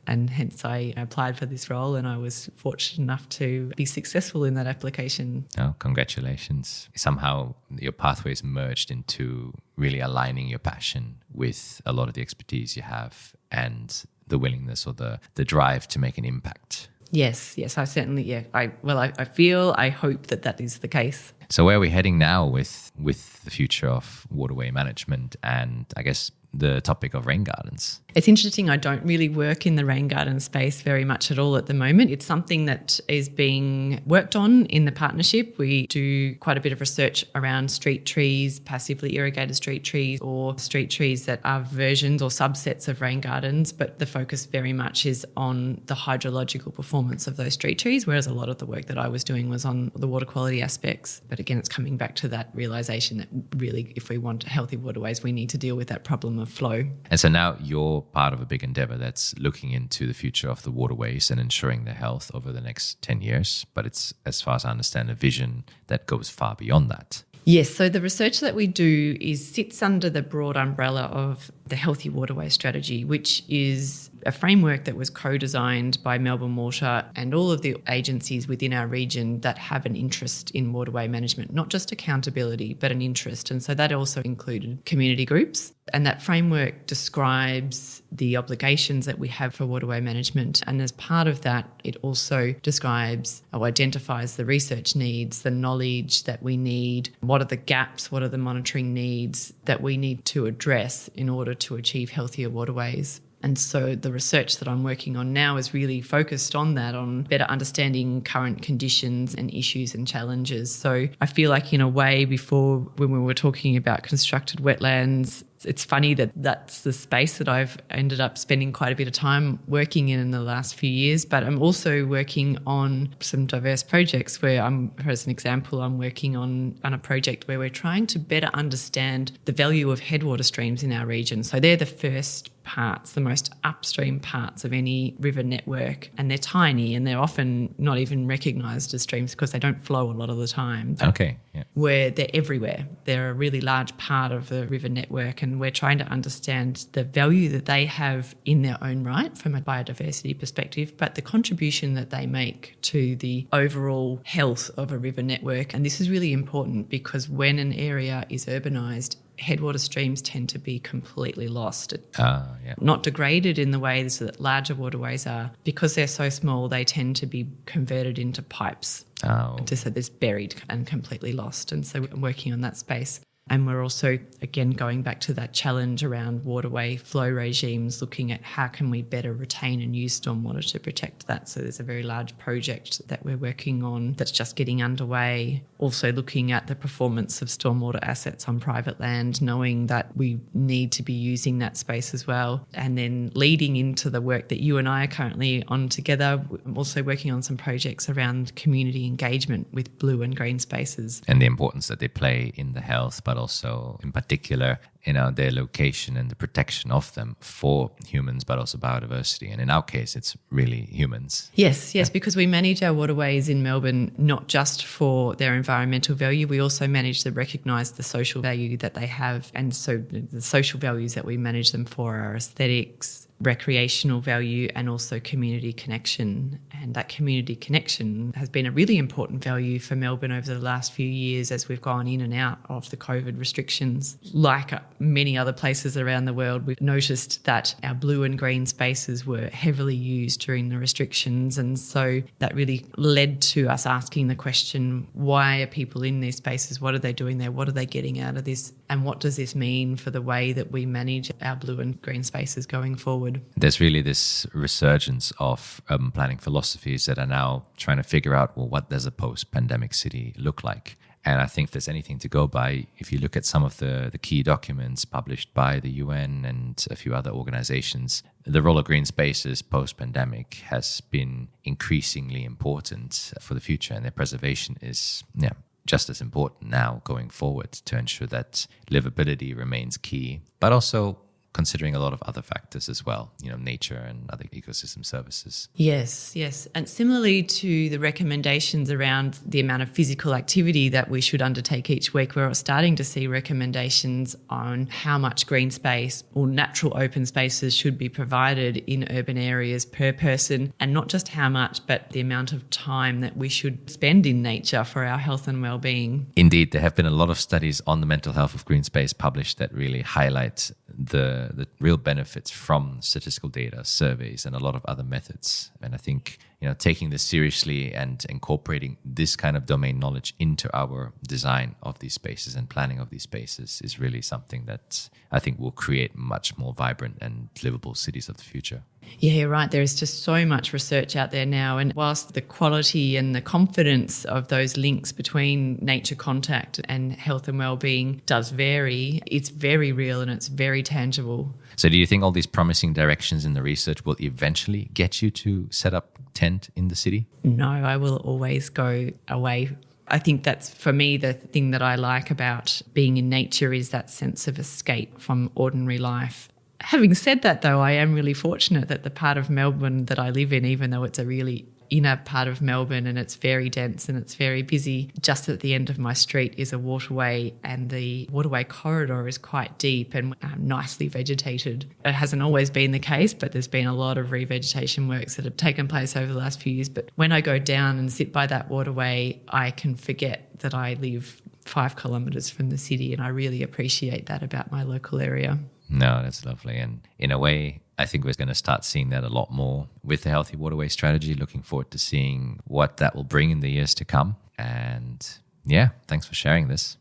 And hence I applied for this role, and I was fortunate enough to be successful in that application. Oh, congratulations. Somehow your pathways merged into really aligning your passion with a lot of the expertise you have and the willingness or the drive to make an impact. Yes, I certainly, I hope that is the case. So where are we heading now with the future of waterway management and I guess the topic of rain gardens? It's interesting. I don't really work in the rain garden space very much at all at the moment. It's something that is being worked on in the partnership. We do quite a bit of research around street trees, passively irrigated street trees, or street trees that are versions or subsets of rain gardens, but the focus very much is on the hydrological performance of those street trees, whereas a lot of the work that I was doing was on the water quality aspects. But again, it's coming back to that realisation that really, if we want healthy waterways, we need to deal with that problem of flow. And so now you're part of a big endeavor that's looking into the future of the waterways and ensuring their health over the next 10 years. But it's, as far as I understand, a vision that goes far beyond that. Yes, so the research that we do sits under the broad umbrella of the Healthy Waterway Strategy, which is a framework that was co-designed by Melbourne Water and all of the agencies within our region that have an interest in waterway management, not just accountability, but an interest. And so that also included community groups. And that framework describes the obligations that we have for waterway management. And as part of that, it also describes or identifies the research needs, the knowledge that we need, what are the gaps, what are the monitoring needs that we need to address in order to achieve healthier waterways. And so the research that I'm working on now is really focused on that, on better understanding current conditions and issues and challenges. So I feel like in a way before, when we were talking about constructed wetlands, it's funny that that's the space that I've ended up spending quite a bit of time working in the last few years. But I'm also working on some diverse projects where as an example, I'm working on a project where we're trying to better understand the value of headwater streams in our region. So they're the first parts, the most upstream parts of any river network. And they're tiny and they're often not even recognised as streams because they don't flow a lot of the time. Okay. Yeah. Where they're everywhere. They're a really large part of the river network, and we're trying to understand the value that they have in their own right from a biodiversity perspective, but the contribution that they make to the overall health of a river network. And this is really important because when an area is urbanised, headwater streams tend to be completely lost. Not degraded in the ways that larger waterways are. Because they're so small, they tend to be converted into pipes. So they're buried and completely lost. And so we're working on that space. And we're also, again, going back to that challenge around waterway flow regimes, looking at how can we better retain and use stormwater to protect that. So there's a very large project that we're working on that's just getting underway. Also looking at the performance of stormwater assets on private land, knowing that we need to be using that space as well. And then leading into the work that you and I are currently on together, I'm also working on some projects around community engagement with blue and green spaces. And the importance that they play in the health, but also in particular, their location and the protection of them for humans, but also biodiversity. And in our case, it's really humans. Yes, because we manage our waterways in Melbourne not just for their environmental value, we also manage to recognise the social value that they have. And so the social values that we manage them for are aesthetics, recreational value, and also community connection. And that community connection has been a really important value for Melbourne over the last few years as we've gone in and out of the COVID restrictions. Like many other places around the world, we've noticed that our blue and green spaces were heavily used during the restrictions. And so that really led to us asking the question, why are people in these spaces? What are they doing there? What are they getting out of this? And what does this mean for the way that we manage our blue and green spaces going forward? There's really this resurgence of urban planning philosophies that are now trying to figure out, well, what does a post-pandemic city look like? And I think if there's anything to go by, if you look at some of the key documents published by the UN and a few other organizations, the role of green spaces post-pandemic has been increasingly important for the future, and their preservation is just as important now going forward to ensure that livability remains key, but also considering a lot of other factors as well, nature and other ecosystem services. Yes. And similarly to the recommendations around the amount of physical activity that we should undertake each week, we're starting to see recommendations on how much green space or natural open spaces should be provided in urban areas per person, and not just how much, but the amount of time that we should spend in nature for our health and well-being. Indeed, there have been a lot of studies on the mental health of green space published that really highlight the real benefits from statistical data, surveys, and a lot of other methods. And I think, taking this seriously and incorporating this kind of domain knowledge into our design of these spaces and planning of these spaces is really something that I think will create much more vibrant and livable cities of the future. Yeah, you're right. There is just so much research out there now. And whilst the quality and the confidence of those links between nature contact and health and well-being does vary, it's very real and it's very tangible. So do you think all these promising directions in the research will eventually get you to set up tent in the city? No, I will always go away I think that's, for me, the thing that I like about being in nature is that sense of escape from ordinary life. Having said that, though, I am really fortunate that the part of Melbourne that I live in, even though it's a really inner part of Melbourne and it's very dense and it's very busy, just at the end of my street is a waterway, and the waterway corridor is quite deep and nicely vegetated. It hasn't always been the case, but there's been a lot of revegetation works that have taken place over the last few years. But when I go down and sit by that waterway, I can forget that I live 5 kilometres from the city, and I really appreciate that about my local area. No, that's lovely. And in a way, I think we're going to start seeing that a lot more with the Healthy Waterway strategy. Looking forward to seeing what that will bring in the years to come. And yeah, thanks for sharing this.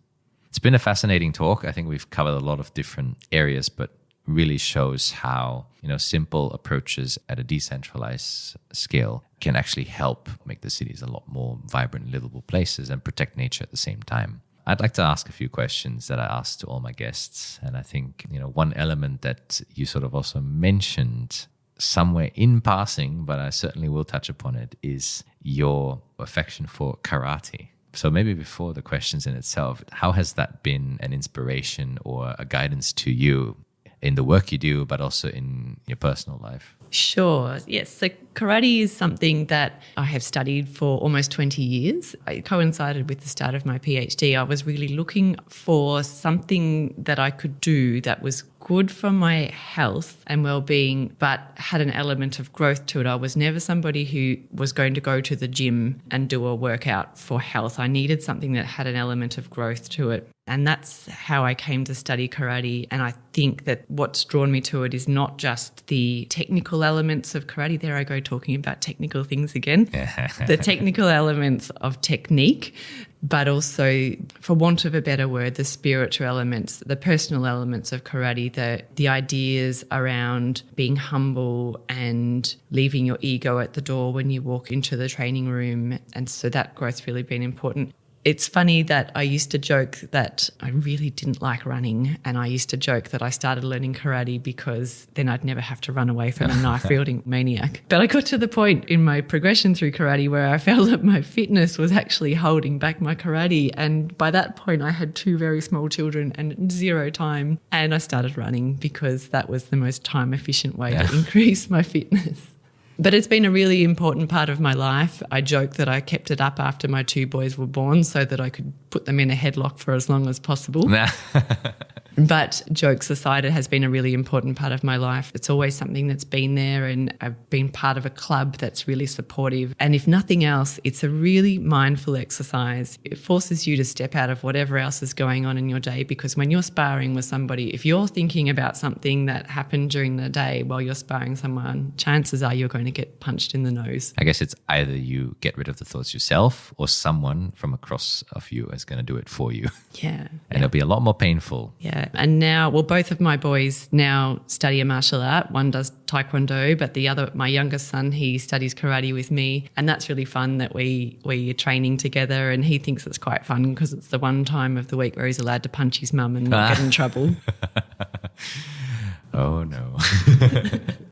It's been a fascinating talk. I think we've covered a lot of different areas, but really shows how, simple approaches at a decentralized scale can actually help make the cities a lot more vibrant, livable places and protect nature at the same time. I'd like to ask a few questions that I asked to all my guests. And I think, one element that you sort of also mentioned somewhere in passing, but I certainly will touch upon it, is your affection for karate. So maybe before the questions in itself, how has that been an inspiration or a guidance to you in the work you do, but also in your personal life? Sure. Yes. So karate is something that I have studied for almost 20 years. It coincided with the start of my PhD. I was really looking for something that I could do that was good for my health and well-being, but had an element of growth to it. I was never somebody who was going to go to the gym and do a workout for health. I needed something that had an element of growth to it. And that's how I came to study karate. And I think that what's drawn me to it is not just the technical elements of karate. There I go talking about technical things again. The technical elements of technique, but also, for want of a better word, the spiritual elements, the personal elements of karate, the ideas around being humble and leaving your ego at the door when you walk into the training room. And so that growth's really been important. It's funny that I used to joke that I really didn't like running, and I used to joke that I started learning karate because then I'd never have to run away from a knife-wielding maniac. But I got to the point in my progression through karate where I felt that my fitness was actually holding back my karate, and by that point I had 2 very small children and 0 time, and I started running because that was the most time-efficient way to increase my fitness. But it's been a really important part of my life. I joke that I kept it up after my 2 boys were born so that I could put them in a headlock for as long as possible. But jokes aside, it has been a really important part of my life. It's always something that's been there, and I've been part of a club that's really supportive. And if nothing else, it's a really mindful exercise. It forces you to step out of whatever else is going on in your day, because when you're sparring with somebody, if you're thinking about something that happened during the day while you're sparring someone, chances are you're going to get punched in the nose. I guess it's either you get rid of the thoughts yourself or someone from across of you is going to do it for you. Yeah. And it'll be a lot more painful. Yeah. And now, both of my boys now study a martial art. One does Taekwondo, but the other, my youngest son, he studies karate with me. And that's really fun that we're training together, and he thinks it's quite fun because it's the one time of the week where he's allowed to punch his mum and not get in trouble. Oh, no.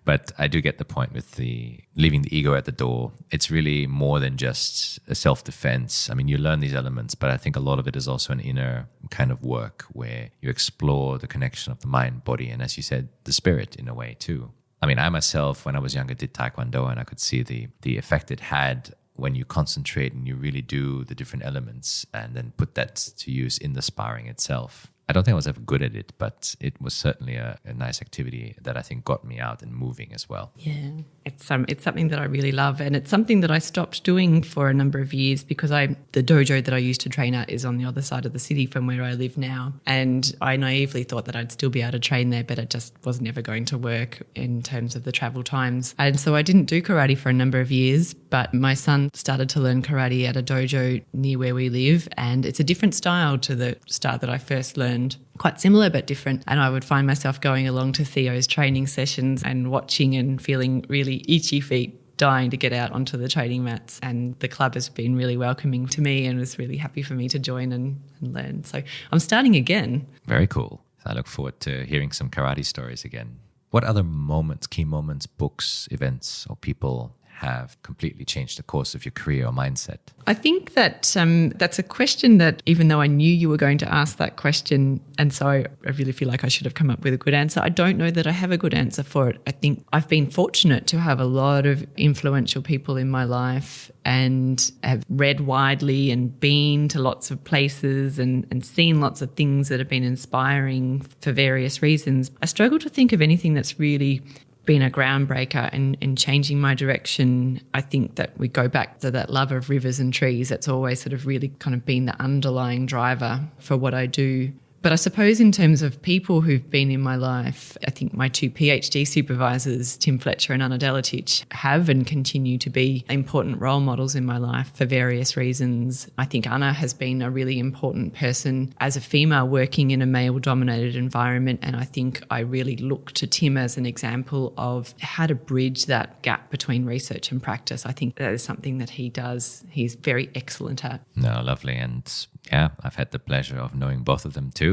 But I do get the point with the leaving the ego at the door. It's really more than just a self-defense. I mean, you learn these elements, but I think a lot of it is also an inner kind of work where you explore the connection of the mind, body, and as you said, the spirit in a way too. I mean, I myself, when I was younger, did Taekwondo, and I could see the effect it had when you concentrate and you really do the different elements and then put that to use in the sparring itself. I don't think I was ever good at it, but it was certainly a nice activity that I think got me out and moving as well. Yeah, it's something that I really love, and it's something that I stopped doing for a number of years because the dojo that I used to train at is on the other side of the city from where I live now, and I naively thought that I'd still be able to train there, but it just was never going to work in terms of the travel times. And so I didn't do karate for a number of years, but my son started to learn karate at a dojo near where we live, and it's a different style to the style that I first learned. Quite similar but different, and I would find myself going along to Theo's training sessions and watching and feeling really itchy feet, dying to get out onto the training mats. And the club has been really welcoming to me and was really happy for me to join and learn. So I'm starting again. Very cool. I look forward to hearing some karate stories again. What other moments, key moments, books, events, or people have completely changed the course of your career or mindset? I think that that's a question that, even though I knew you were going to ask that question, and so I really feel like I should have come up with a good answer, I don't know that I have a good answer for it. I think I've been fortunate to have a lot of influential people in my life and have read widely and been to lots of places and seen lots of things that have been inspiring for various reasons. I struggle to think of anything that's really been a groundbreaker and changing my direction. I think that we go back to that love of rivers and trees. That's always sort of really kind of been the underlying driver for what I do. But I suppose in terms of people who've been in my life, I think my two PhD supervisors, Tim Fletcher and Anna Delatic, have and continue to be important role models in my life for various reasons. I think Anna has been a really important person as a female working in a male-dominated environment, and I think I really look to Tim as an example of how to bridge that gap between research and practice. I think that is something that he does. He's very excellent at. No, lovely. And yeah, I've had the pleasure of knowing both of them too.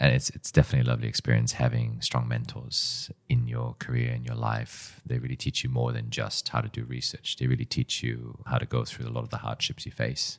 And it's definitely a lovely experience having strong mentors in your career, in your life. They really teach you more than just how to do research. They really teach you how to go through a lot of the hardships you face.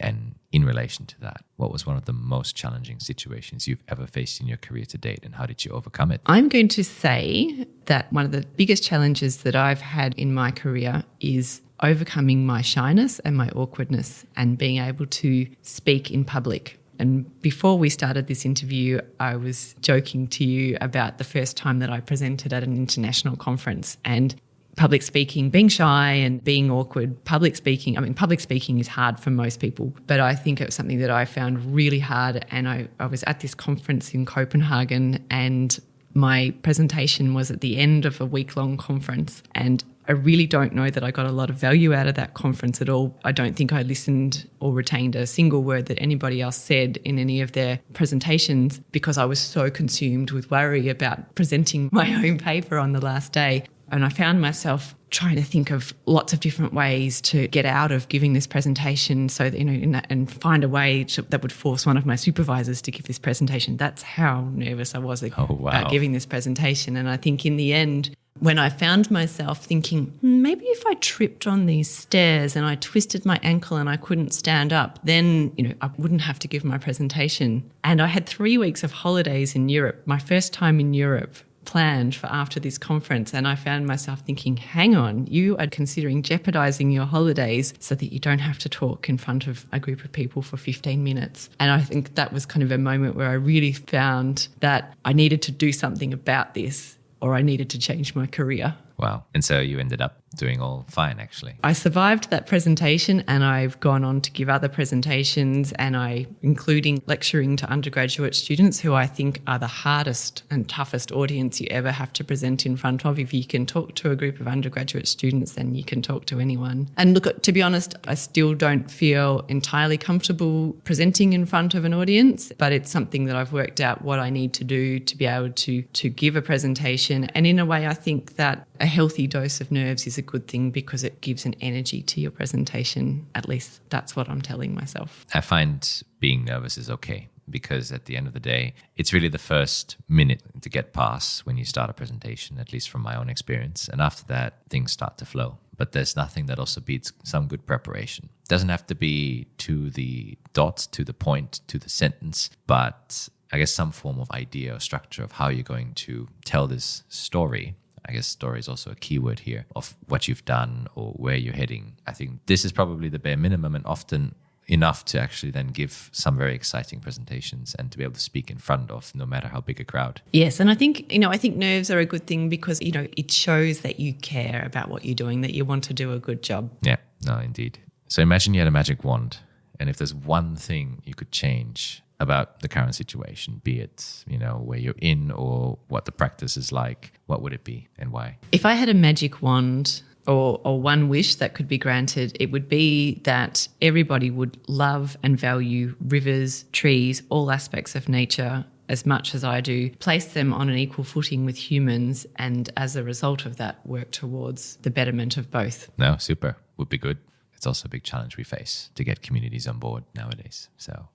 And in relation to that, what was one of the most challenging situations you've ever faced in your career to date, and how did you overcome it? I'm going to say that one of the biggest challenges that I've had in my career is overcoming my shyness and my awkwardness and being able to speak in public. And before we started this interview, I was joking to you about the first time that I presented at an international conference, and public speaking, being shy and being awkward. Public speaking is hard for most people, but I think it was something that I found really hard. And I was at this conference in Copenhagen, and my presentation was at the end of a week-long conference, and I really don't know that I got a lot of value out of that conference at all. I don't think I listened or retained a single word that anybody else said in any of their presentations because I was so consumed with worry about presenting my own paper on the last day. And I found myself trying to think of lots of different ways to get out of giving this presentation so that, and find a way that would force one of my supervisors to give this presentation. That's how nervous I was about giving this presentation. And I think in the end, when I found myself thinking, maybe if I tripped on these stairs and I twisted my ankle and I couldn't stand up, then, I wouldn't have to give my presentation. And I had 3 weeks of holidays in Europe, my first time in Europe, planned for after this conference. And I found myself thinking, hang on, you are considering jeopardizing your holidays so that you don't have to talk in front of a group of people for 15 minutes. And I think that was kind of a moment where I really found that I needed to do something about this, or I needed to change my career. Wow. And so you ended up doing all fine, actually. I survived that presentation, and I've gone on to give other presentations, and including lecturing to undergraduate students, who I think are the hardest and toughest audience you ever have to present in front of. If you can talk to a group of undergraduate students, then you can talk to anyone. And look, to be honest, I still don't feel entirely comfortable presenting in front of an audience, but it's something that I've worked out what I need to do to be able to give a presentation. And in a way, I think that a healthy dose of nerves is a good thing because it gives an energy to your presentation. At least that's what I'm telling myself. I find being nervous is okay because at the end of the day, it's really the first minute to get past when you start a presentation, at least from my own experience. And after that, things start to flow. But there's nothing that also beats some good preparation. It doesn't have to be to the dot, to the point, to the sentence, but I guess some form of idea or structure of how you're going to tell this story. I guess story is also a key word here of what you've done or where you're heading. I think this is probably the bare minimum and often enough to actually then give some very exciting presentations and to be able to speak in front of no matter how big a crowd. Yes, and I think nerves are a good thing because, it shows that you care about what you're doing, that you want to do a good job. Yeah, no, indeed. So imagine you had a magic wand, and if there's one thing you could change about the current situation, be it, where you're in or what the practice is like, what would it be and why? If I had a magic wand or one wish that could be granted, it would be that everybody would love and value rivers, trees, all aspects of nature as much as I do, place them on an equal footing with humans, and as a result of that, work towards the betterment of both. No, super. Would be good. It's also a big challenge we face to get communities on board nowadays. So,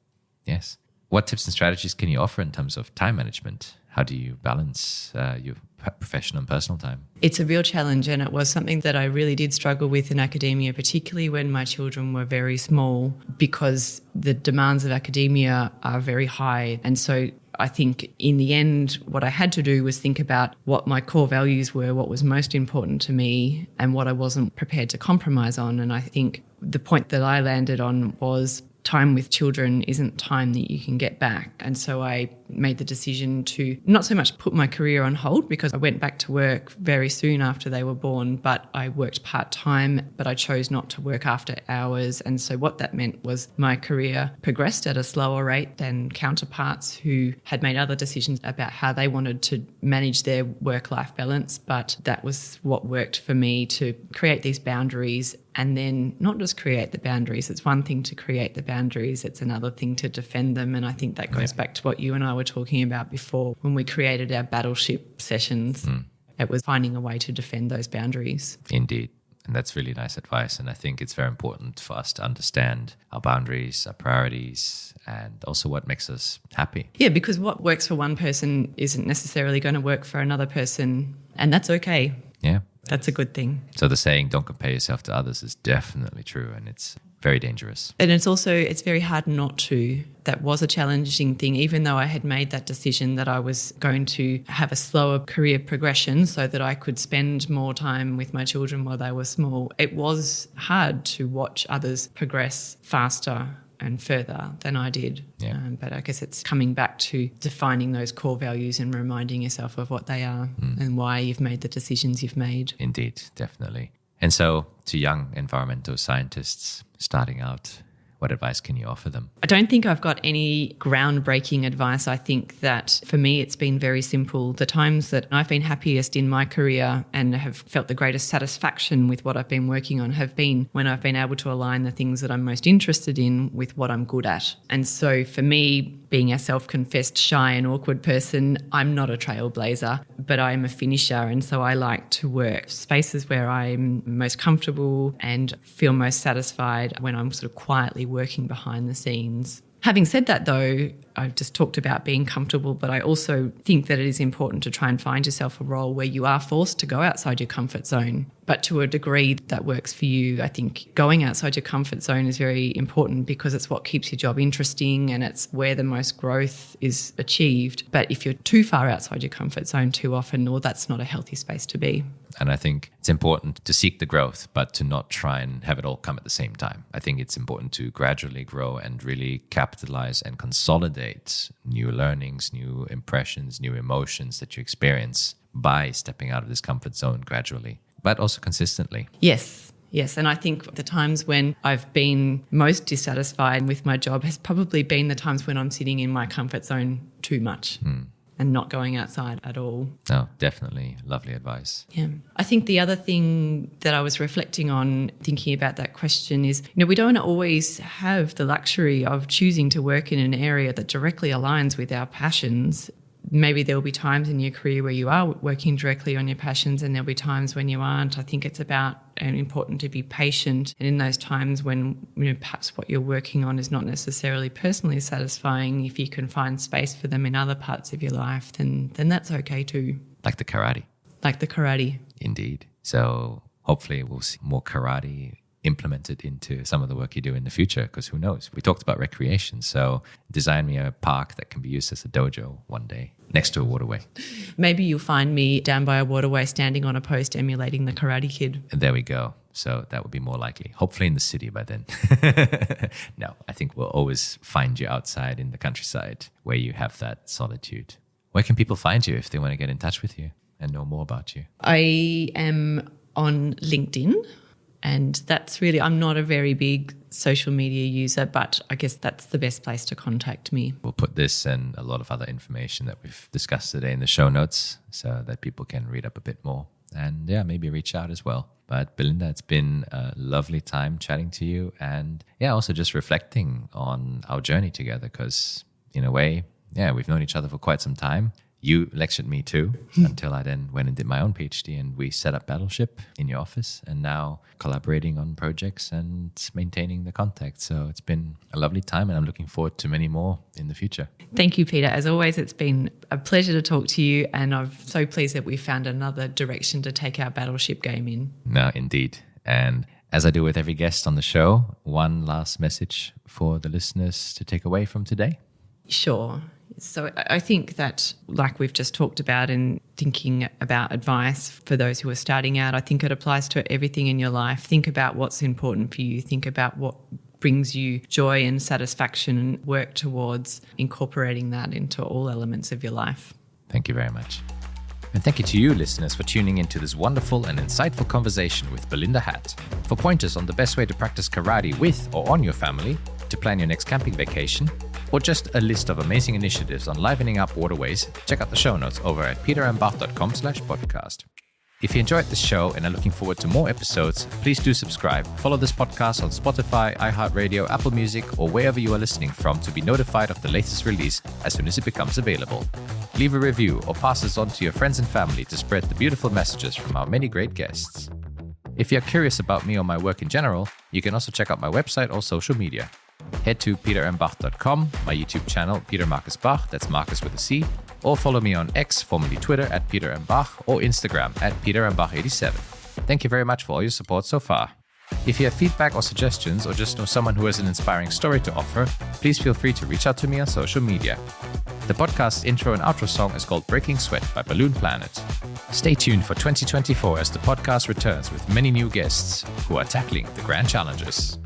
yes. What tips and strategies can you offer in terms of time management How do you balance your professional and personal time? It's a real challenge, and it was something that I really did struggle with in academia, particularly when my children were very small, because the demands of academia are very high. And so I think in the end, what I had to do was think about what my core values were, what was most important to me, and what I wasn't prepared to compromise on. And I think the point that I landed on was time with children isn't time that you can get back. And so I made the decision to not so much put my career on hold, because I went back to work very soon after they were born, but I worked part-time, but I chose not to work after hours. And so what that meant was my career progressed at a slower rate than counterparts who had made other decisions about how they wanted to manage their work-life balance. But that was what worked for me, to create these boundaries. And then not just create the boundaries. It's one thing to create the boundaries. It's another thing to defend them. And I think that goes back to what you and I were talking about before when we created our Battleship sessions. It was finding a way to defend those boundaries. Indeed. And that's really nice advice. And I think it's very important for us to understand our boundaries, our priorities, and also what makes us happy. Yeah, because what works for one person isn't necessarily going to work for another person. And that's okay. Yeah. That's a good thing. So the saying, don't compare yourself to others, is definitely true, and it's very dangerous. And it's very hard not to. That was a challenging thing, even though I had made that decision that I was going to have a slower career progression so that I could spend more time with my children while they were small. It was hard to watch others progress faster and further than I did. Yeah. But I guess it's coming back to defining those core values and reminding yourself of what they are and why you've made the decisions you've made. Indeed, definitely. And so to young environmental scientists starting out, what advice can you offer them? I don't think I've got any groundbreaking advice. I think that for me, it's been very simple. The times that I've been happiest in my career and have felt the greatest satisfaction with what I've been working on have been when I've been able to align the things that I'm most interested in with what I'm good at. And so for me, being a self-confessed shy and awkward person, I'm not a trailblazer, but I'm a finisher. And so I like to work spaces where I'm most comfortable and feel most satisfied when I'm sort of quietly working behind the scenes. Having said that, though, I've just talked about being comfortable, but I also think that it is important to try and find yourself a role where you are forced to go outside your comfort zone, but to a degree that works for you. I think going outside your comfort zone is very important because it's what keeps your job interesting and it's where the most growth is achieved. But if you're too far outside your comfort zone too often, well, that's not a healthy space to be. And I think it's important to seek the growth, but to not try and have it all come at the same time. I think it's important to gradually grow and really capitalize and consolidate new learnings, new impressions, new emotions that you experience by stepping out of this comfort zone gradually, but also consistently. Yes. And I think the times when I've been most dissatisfied with my job has probably been the times when I'm sitting in my comfort zone too much. And not going outside at all. No, definitely. Lovely advice. Yeah. I think the other thing that I was reflecting on thinking about that question is, we don't always have the luxury of choosing to work in an area that directly aligns with our passions. Maybe there'll be times in your career where you are working directly on your passions and there'll be times when you aren't. I think it's about and important to be patient. And in those times when perhaps what you're working on is not necessarily personally satisfying, if you can find space for them in other parts of your life, then that's okay too. Like the karate. Indeed. So hopefully we'll see more karate implemented into some of the work you do in the future, because who knows? We talked about recreation, so design me a park that can be used as a dojo one day next to a waterway. Maybe you'll find me down by a waterway standing on a post emulating the Karate Kid. And there we go. So that would be more likely. Hopefully in the city by then. No, I think we'll always find you outside in the countryside where you have that solitude. Where can people find you if they want to get in touch with you and know more about you? I am on LinkedIn. And that's really, I'm not a very big social media user, but I guess that's the best place to contact me. We'll put this and a lot of other information that we've discussed today in the show notes so that people can read up a bit more and maybe reach out as well. But Belinda, it's been a lovely time chatting to you and also just reflecting on our journey together because in a way, we've known each other for quite some time. You lectured me too, until I then went and did my own PhD, and we set up Battleship in your office, and now collaborating on projects and maintaining the contact. So it's been a lovely time, and I'm looking forward to many more in the future. Thank you, Peter. As always, it's been a pleasure to talk to you, and I'm so pleased that we found another direction to take our Battleship game in. No, indeed. And as I do with every guest on the show, one last message for the listeners to take away from today? Sure. So I think that, like we've just talked about in thinking about advice for those who are starting out, I think it applies to everything in your life. Think about what's important for you. Think about what brings you joy and satisfaction, and work towards incorporating that into all elements of your life. Thank you very much. And thank you to you, listeners, for tuning into this wonderful and insightful conversation with Belinda Hatt. For pointers on the best way to practice karate with or on your family, to plan your next camping vacation, or just a list of amazing initiatives on livening up waterways, check out the show notes over at peterandbach.com/podcast. If you enjoyed this show and are looking forward to more episodes, please do subscribe. Follow this podcast on Spotify, iHeartRadio, Apple Music, or wherever you are listening from to be notified of the latest release as soon as it becomes available. Leave a review or pass this on to your friends and family to spread the beautiful messages from our many great guests. If you're curious about me or my work in general, you can also check out my website or social media. Head to peterandbach.com, my YouTube channel, Peter Marcus Bach, that's Marcus with a C, or follow me on X, formerly Twitter, at Peter and Bach, or Instagram at peterandbach87. Thank you very much for all your support so far. If you have feedback or suggestions, or just know someone who has an inspiring story to offer, please feel free to reach out to me on social media. The podcast's intro and outro song is called Breaking Sweat by Balloon Planet. Stay tuned for 2024 as the podcast returns with many new guests who are tackling the grand challenges.